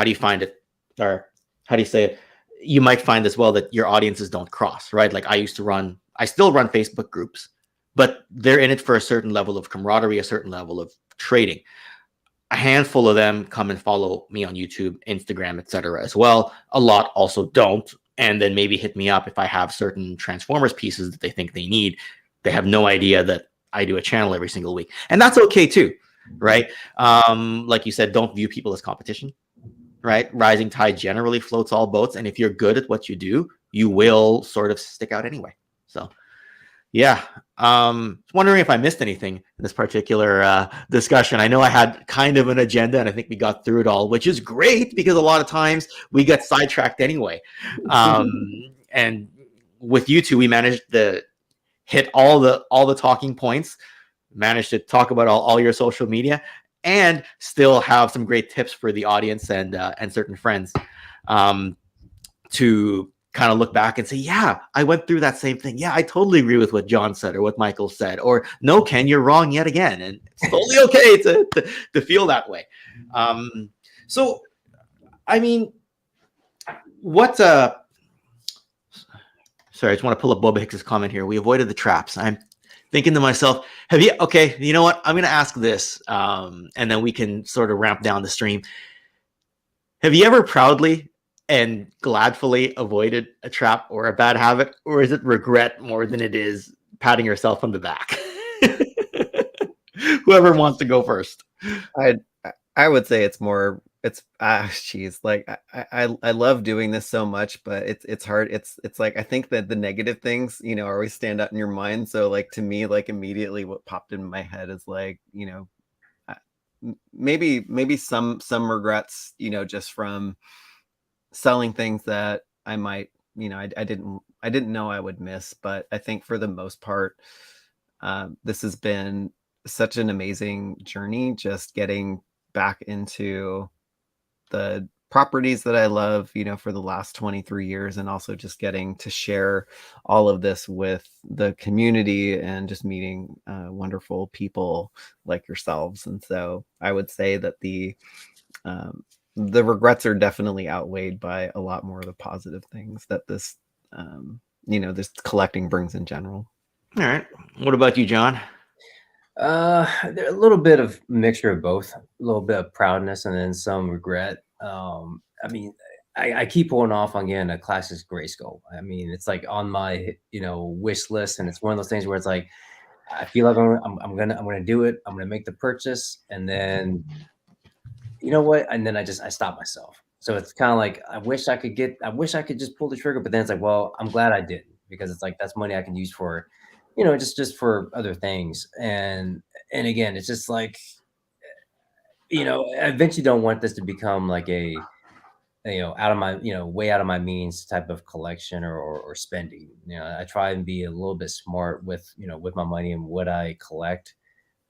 do you find it? Or how do you say it? You might find as well that your audiences don't cross, right? Like, I still run Facebook groups, but they're in it for a certain level of camaraderie, a certain level of trading. A handful of them come and follow me on YouTube, Instagram, etc. as well. A lot also don't, and then maybe hit me up if I have certain Transformers pieces that they think they need. They have no idea that I do a channel every single week, and that's okay too, right? Like you said, don't view people as competition. Right? Rising tide generally floats all boats. And if you're good at what you do, you will sort of stick out anyway. So, yeah. Wondering if I missed anything in this particular discussion. I know I had kind of an agenda and I think we got through it all, which is great because a lot of times we get sidetracked anyway. And with you two, we managed to hit all the talking points, managed to talk about all your social media, and still have some great tips for the audience and certain friends to kind of look back and say, yeah, I went through that same thing. Yeah, I totally agree with what John said or what Michael said. Or, no, Ken, you're wrong yet again. And it's totally okay to feel that way. So, I mean, sorry, I just want to pull up Boba Hicks's comment here. We avoided the traps. I'm thinking to myself, okay, you know what? I'm going to ask this, and then we can sort of ramp down the stream. Have you ever proudly and gladfully avoided a trap or a bad habit, or is it regret more than it is patting yourself on the back? Whoever wants to go first. I would say it's more, it's geez, like I love doing this so much, but it's hard. It's like, I think that the negative things, you know, always stand out in your mind. So like, to me, like immediately what popped in my head is like, you know, maybe some regrets, you know, just from selling things that I might, you know, I didn't know I would miss. But I think for the most part, this has been such an amazing journey, just getting back into the properties that I love, you know, for the last 23 years, and also just getting to share all of this with the community and just meeting wonderful people like yourselves. And so I would say that the regrets are definitely outweighed by a lot more of the positive things that this, you know, this collecting brings in general. All right. What about you, John? There a little bit of mixture of both, a little bit of proudness and then some regret. I mean, I keep pulling off again a classic Grayskull. I mean, it's like on my, you know, wish list, and it's one of those things where it's like, I feel like I'm gonna do it. I'm gonna make the purchase, and then, you know what? And then I stop myself. So it's kind of like, I wish I could just pull the trigger, but then it's like, well, I'm glad I didn't, because it's like, that's money I can use for, you know, just for other things. And again, it's just like, you know, I eventually don't want this to become like a, you know, out of my, you know, way out of my means type of collection or spending. You know, I try and be a little bit smart with, you know, with my money and what I collect.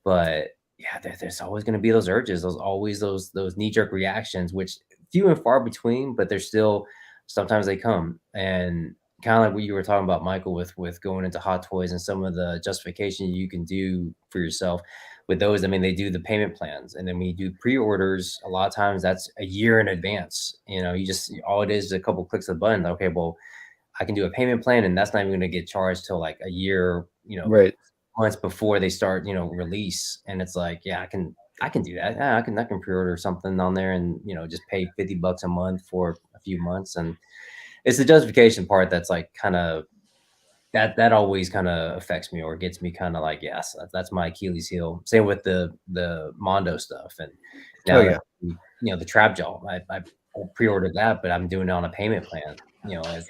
But yeah, there's always going to be those urges, those knee-jerk reactions, which few and far between, but they're still, sometimes they come. And kind of like what you were talking about, Michael, with going into Hot Toys and some of the justification you can do for yourself with those. I mean, they do the payment plans, and then when you do pre-orders, a lot of times that's a year in advance. You know, you just, all it is a couple clicks of the button. Okay, well, I can do a payment plan, and that's not even going to get charged till like a year, you know, Right. months before they start, you know, release. And it's like, yeah, I can do that. Yeah, I can pre-order something on there and, you know, just pay $50 a month for a few months. And it's the justification part that's like kind of that always kind of affects me or gets me kind of like, yes, that's my Achilles heel. Same with the Mondo stuff. And now that, you know, the Trap Jaw, I pre-ordered that, but I'm doing it on a payment plan. You know,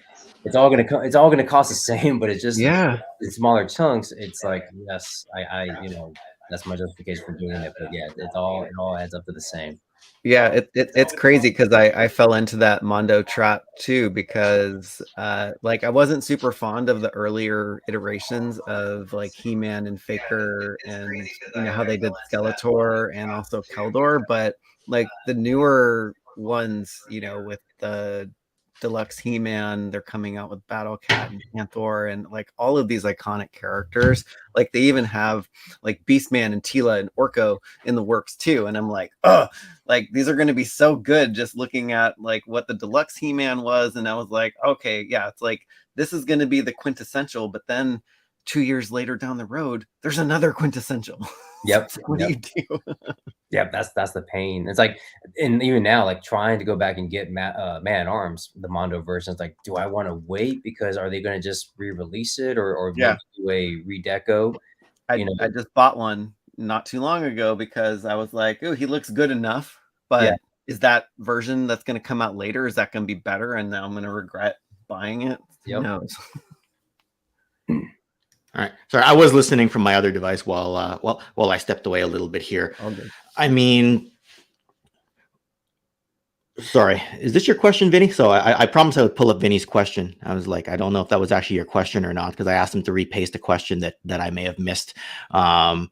it's all gonna cost the same, but it's just, in smaller chunks. It's like, yes, I you know, that's my justification for doing it. But yeah, it all adds up to the same. Yeah, it's crazy because I fell into that Mondo trap too, because like I wasn't super fond of the earlier iterations of like He-Man and Faker, and you know how they did Skeletor and also Keldor, but like the newer ones, you know, with the deluxe He-Man, they're coming out with Battle Cat and Panther and like all of these iconic characters. Like they even have like Beastman and Tila and Orko in the works too, and I'm like, oh, like these are going to be so good, just looking at like what the deluxe He-Man was. And I was like, okay, yeah, it's like this is going to be the quintessential, but then 2 years later down the road there's another quintessential. Yep. So what do you do? Yeah, that's the pain. It's like, and even now, like trying to go back and get Man-at-Arms, the Mondo version. It's like, do I want to wait, because are they going to just re-release it or maybe do a redeco? I just bought one not too long ago because I was like, oh, he looks good enough, but is that version that's going to come out later, is that going to be better, and now I'm going to regret buying it? Who knows? All right. Sorry, I was listening from my other device while I stepped away a little bit here. All good. I mean, sorry, is this your question, Vinny? So I promised I would pull up Vinny's question. I was like, I don't know if that was actually your question or not, because I asked him to repaste a question that I may have missed. I'm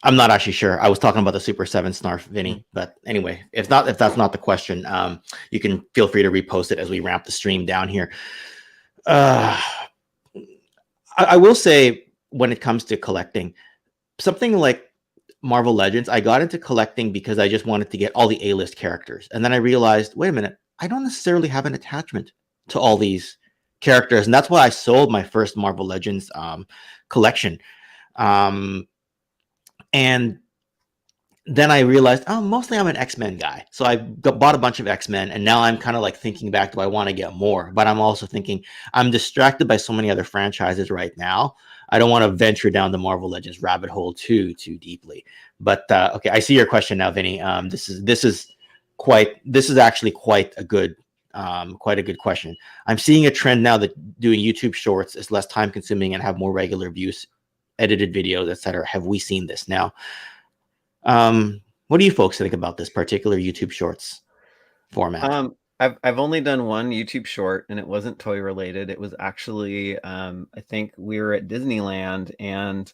not actually sure. I was talking about the Super 7 Snarf, Vinny. But anyway, if that's not the question, you can feel free to repost it as we ramp the stream down here. I will say, when it comes to collecting, something like Marvel Legends, I got into collecting because I just wanted to get all the A-list characters. And then I realized, wait a minute, I don't necessarily have an attachment to all these characters. And that's why I sold my first Marvel Legends collection. And then I realized, oh, mostly I'm an X-Men guy. So I bought a bunch of X-Men, and now I'm kind of like thinking back, do I want to get more? But I'm also thinking I'm distracted by so many other franchises right now. I don't want to venture down the Marvel Legends rabbit hole too deeply. But okay, I see your question now, Vinny. This is actually quite a good question. I'm seeing a trend now that doing YouTube Shorts is less time consuming and have more regular views, edited videos, etc. Have we seen this now? What do you folks think about this particular YouTube Shorts format? I've only done one YouTube short, and it wasn't toy related. It was actually I think we were at Disneyland, and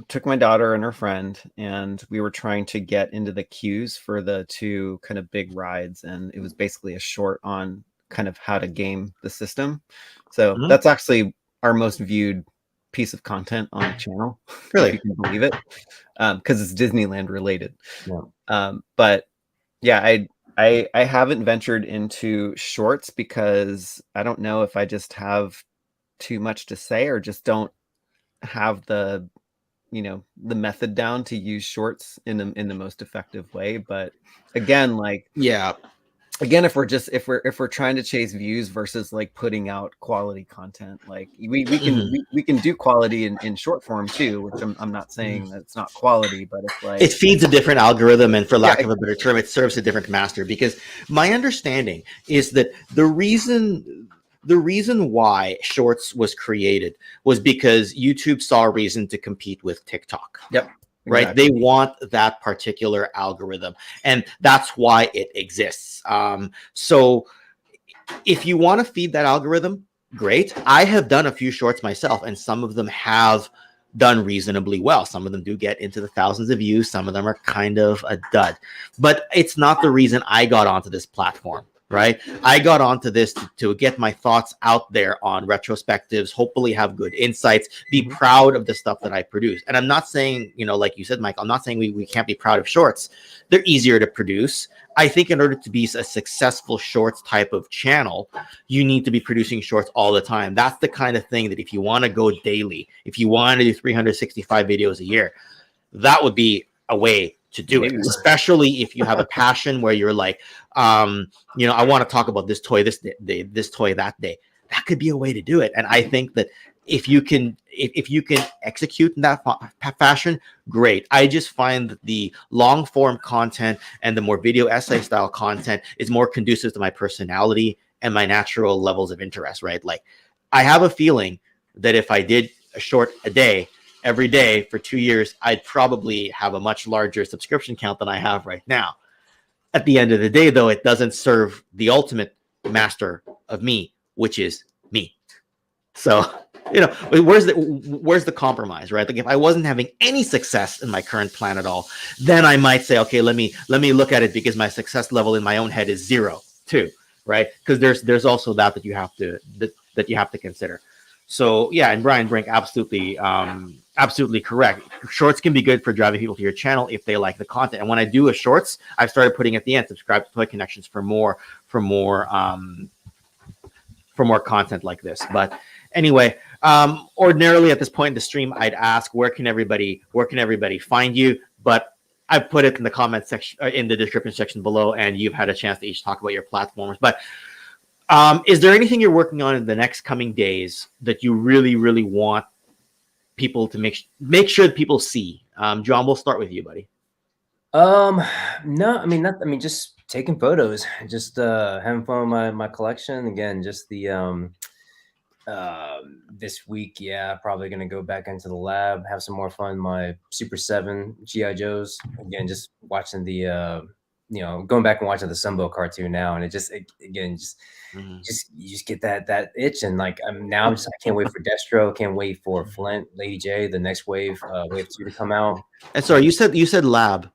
took my daughter and her friend, and we were trying to get into the queues for the two kind of big rides, and it was basically a short on kind of how to game the system. So that's actually our most viewed piece of content on the channel. Really? If you can believe it, because it's Disneyland related. Yeah. But yeah, I haven't ventured into shorts because I don't know if I just have too much to say or just don't have the the method down to use shorts in the most effective way. But again, like, yeah, again, if we're trying to chase views versus like putting out quality content, like we can do quality in short form too, which I'm not saying that it's not quality, but it's like it feeds a different algorithm, and for lack of a better term, it serves a different master. Because my understanding is that the reason why Shorts was created was because YouTube saw a reason to compete with TikTok. Yep. Right. Exactly. They want that particular algorithm, and that's why it exists. So if you want to feed that algorithm, great. I have done a few shorts myself, and some of them have done reasonably well. Some of them do get into the thousands of views. Some of them are kind of a dud, but it's not the reason I got onto this platform. Right. I got onto this to get my thoughts out there on retrospectives, hopefully have good insights, be proud of the stuff that I produce. And I'm not saying, like you said, Mike, I'm not saying we can't be proud of shorts. They're easier to produce. I think in order to be a successful shorts type of channel, you need to be producing shorts all the time. That's the kind of thing that if you want to go daily, if you want to do 365 videos a year, that would be a way to do it, especially if you have a passion where you're like, I want to talk about this toy this day, this toy that day. That could be a way to do it. And I think that if you can execute in that fashion, great. I just find that the long form content and the more video essay style content is more conducive to my personality and my natural levels of interest, right? Like, I have a feeling that if I did a short a day, every day for 2 years, I'd probably have a much larger subscription count than I have right now. At the end of the day, though, it doesn't serve the ultimate master of me, which is me. So, where's the compromise, right? Like, if I wasn't having any success in my current plan at all, then I might say, okay, let me look at it because my success level in my own head is 0 too, right? Because there's also that you have to consider. So yeah, and Brian Brink, absolutely correct. Shorts can be good for driving people to your channel if they like the content. And when I do a shorts, I've started putting at the end, subscribe to Toy Connections for more content like this. But anyway, ordinarily at this point in the stream, I'd ask where can everybody find you? But I've put it in the comment section, in the description section below, and you've had a chance to each talk about your platforms. But is there anything you're working on in the next coming days that you really, really want people to make sure that people see? John, we'll start with you, buddy. No, just taking photos, just having fun with my collection. Again, just the this week, yeah, probably gonna go back into the lab, have some more fun. My Super 7 G.I. Joes. Again, just watching the going back and watching the Sunbow cartoon now, and it just you just get that itch, and like I can't wait for Destro, can't wait for Flint, Lady J, the next wave 2 to come out. And sorry, you said lab.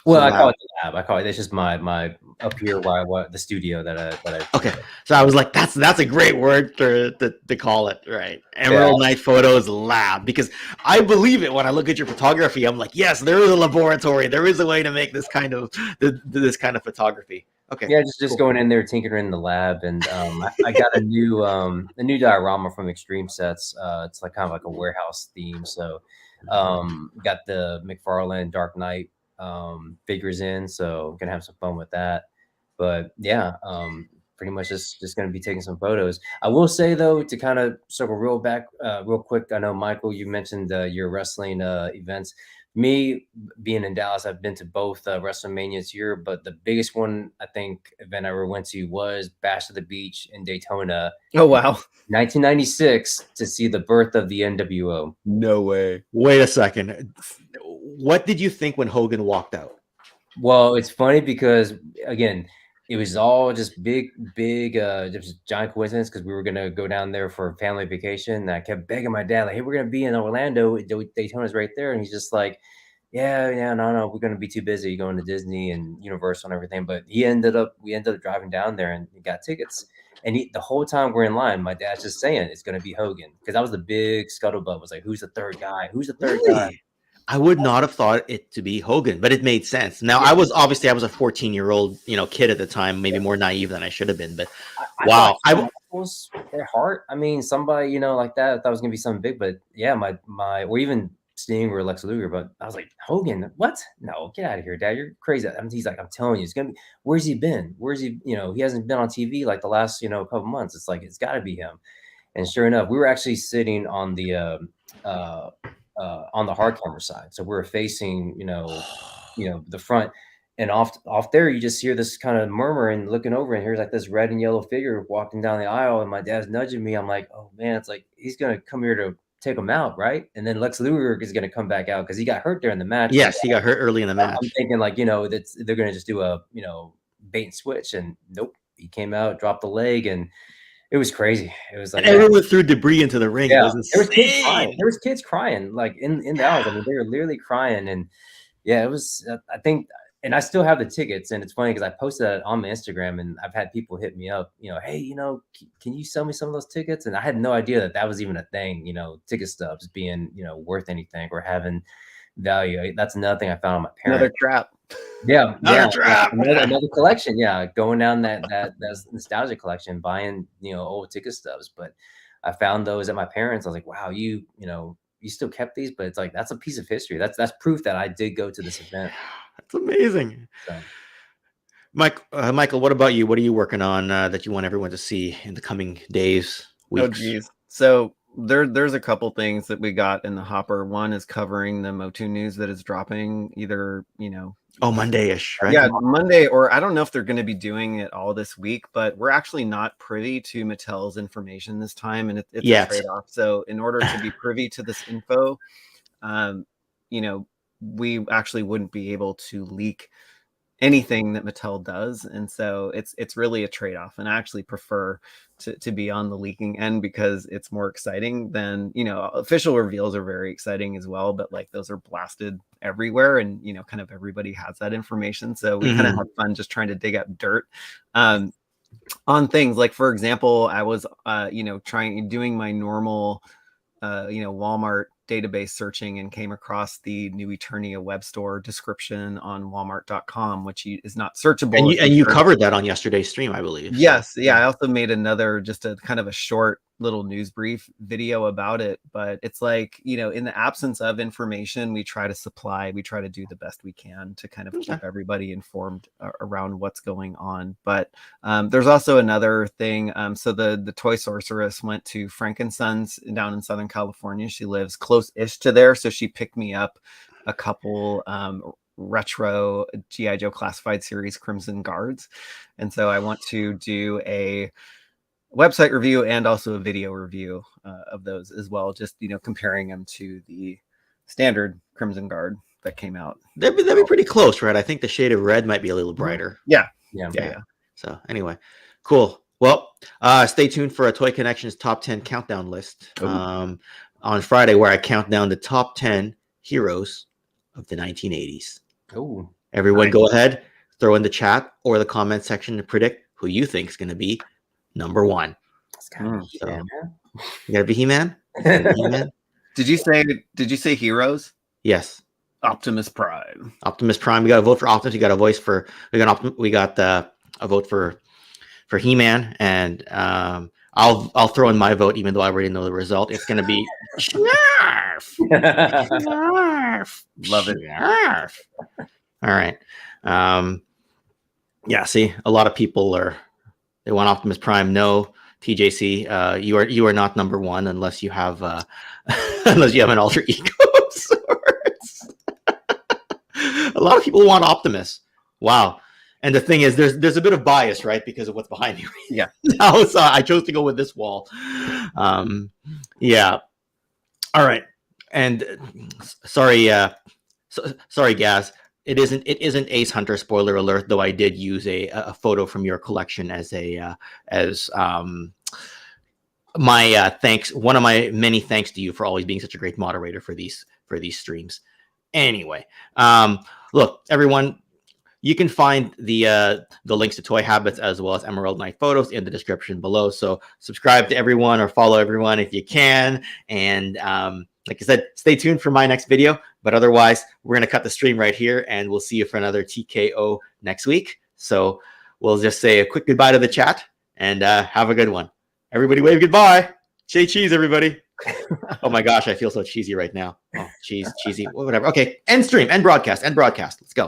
Well, I lab. call it the lab. I call it. It's just my up here where the studio that I. Okay, so I was like, that's a great word to call it, right? Emerald Night Photos Lab, because I believe it when I look at your photography. I'm like, yes, there is a laboratory. There is a way to make this kind of photography. Okay. Yeah, just going in there, tinkering in the lab, and I got a new diorama from Extreme Sets. It's like kind of like a warehouse theme. So, got the McFarlane Dark Knight figures in, so gonna have some fun with that. But yeah, pretty much just gonna be taking some photos. I will say though, to kind of circle real quick. I know Michael, you mentioned your wrestling events. Me being in Dallas, I've been to both WrestleManias here, but the biggest one I think event I ever went to was Bash at the Beach in Daytona. Oh wow, 1996, to see the birth of the NWO. No way. Wait a second. What did you think when Hogan walked out? Well, it's funny because again, it was all just big, just giant coincidence because we were gonna go down there for a family vacation. And I kept begging my dad, like, "Hey, we're gonna be in Orlando. Daytona's right there," and he's just like, "Yeah, no, we're gonna be too busy going to Disney and Universal and everything." But we ended up driving down there and got tickets. And the whole time we're in line, my dad's just saying it's gonna be Hogan, because that was the big scuttlebutt. Was like, "Who's the third guy? Who's the third guy?" I would not have thought it to be Hogan, but it made sense. Now, I was a 14-year-old, kid at the time, maybe more naive than I should have been. But wow, I was their heart. I mean, somebody like that. I thought it was gonna be something big, but yeah, my or even Sting or Lex Luger. But I was like, Hogan, what? No, get out of here, Dad. You're crazy. He's like, I'm telling you, it's gonna be. Where's he been? Where's he? He hasn't been on TV like the last couple months. It's like it's got to be him. And sure enough, we were actually sitting on the hard camera side, so we're facing the front, and off there you just hear this kind of murmur, and looking over, and here's like this red and yellow figure walking down the aisle, and my dad's nudging me. I'm like, oh man, it's like he's gonna come here to take him out, right? And then Lex Luger is gonna come back out because he got hurt during the match. Yes, he got hurt early in the match. I'm thinking like that they're gonna just do a bait and switch, and nope, he came out, dropped the leg, and it was crazy. It was like everyone threw debris into the ring. Yeah, there was kids crying. There was kids crying, like in the hours. I mean, they were literally crying, and yeah, it was. I think, and I still have the tickets, and it's funny because I posted that on my Instagram, and I've had people hit me up. Hey, can you sell me some of those tickets? And I had no idea that was even a thing. Ticket stubs being worth anything or having value. That's another thing I found on my parents. Another trap. Yeah, trap. Another collection. Yeah, going down that nostalgia collection, buying old ticket stubs. But I found those at my parents. I was like, wow, you still kept these, but it's like that's a piece of history. That's proof that I did go to this event. That's amazing. So. Michael, what about you? What are you working on that you want everyone to see in the coming days, weeks? Oh, geez. So there's a couple things that we got in the hopper. One is covering the Motu news that is dropping either, Monday-ish, right? Yeah, Monday, or I don't know if they're going to be doing it all this week, but we're actually not privy to Mattel's information this time, and it's a trade-off. So in order to be privy to this info, we actually wouldn't be able to leak anything that Mattel does, and so it's really a trade-off. And I actually prefer to be on the leaking end because it's more exciting than official reveals are very exciting as well, but like those are blasted everywhere, and kind of everybody has that information, so we kind of have fun just trying to dig up dirt on things. Like, for example, I was doing my normal Walmart database searching and came across the new Eternia web store description on walmart.com, which is not searchable. And you covered that on yesterday's stream, I believe. Yes. Yeah. I also made just a kind of a short little news brief video about it, but it's like, in the absence of information, we try to do the best we can to kind of keep everybody informed around what's going on. But there's also another thing. So the toy sorceress went to Frank & Sons down in Southern California. She lives close-ish to there, so she picked me up a couple retro G.I. Joe classified series Crimson Guards, and so I want to do a website review and also a video review of those as well, just comparing them to the standard Crimson Guard that came out. They'd be pretty close, right? I think the shade of red might be a little brighter. Yeah. So anyway, cool. Well, stay tuned for a Toy Connections top 10 countdown list on Friday, where I count down the top 10 heroes of the 1980s. Oh, Everyone, Nice. go ahead, throw in the chat or the comment section to predict who you think is going to be number one. It's kind of So, man. you got to be He-Man. He-Man. Did you say heroes? Yes. Optimus Prime. Optimus Prime. We got a vote for Optimus. We got a voice for. We got a vote for He-Man, and I'll throw in my vote, even though I already know the result. It's going to be Snarf. Snarf. Love it. Snarf. All right. Yeah. See, a lot of people they want Optimus Prime. No, TJC, you are not number one unless you have unless you have an alter ego of sorts. A lot of people want Optimus. Wow. And the thing is, there's a bit of bias, right, because of what's behind me. Yeah. Now, so I chose to go with this wall. Yeah. All right. And sorry, sorry, Gazz. It isn't Ace Hunter, spoiler alert, though I did use a photo from your collection as my thanks, one of my many thanks to you for always being such a great moderator for these streams. Anyway, look, everyone, you can find the links to Toy Habits as well as Emerald Knight photos in the description below. So subscribe to everyone or follow everyone if you can. And like I said, stay tuned for my next video. But otherwise, we're going to cut the stream right here, and we'll see you for another TKO next week. So we'll just say a quick goodbye to the chat, and have a good one. Everybody wave goodbye. Say cheese, everybody. Oh my gosh, I feel so cheesy right now. Oh, cheesy, whatever. Okay, end stream, end broadcast. Let's go.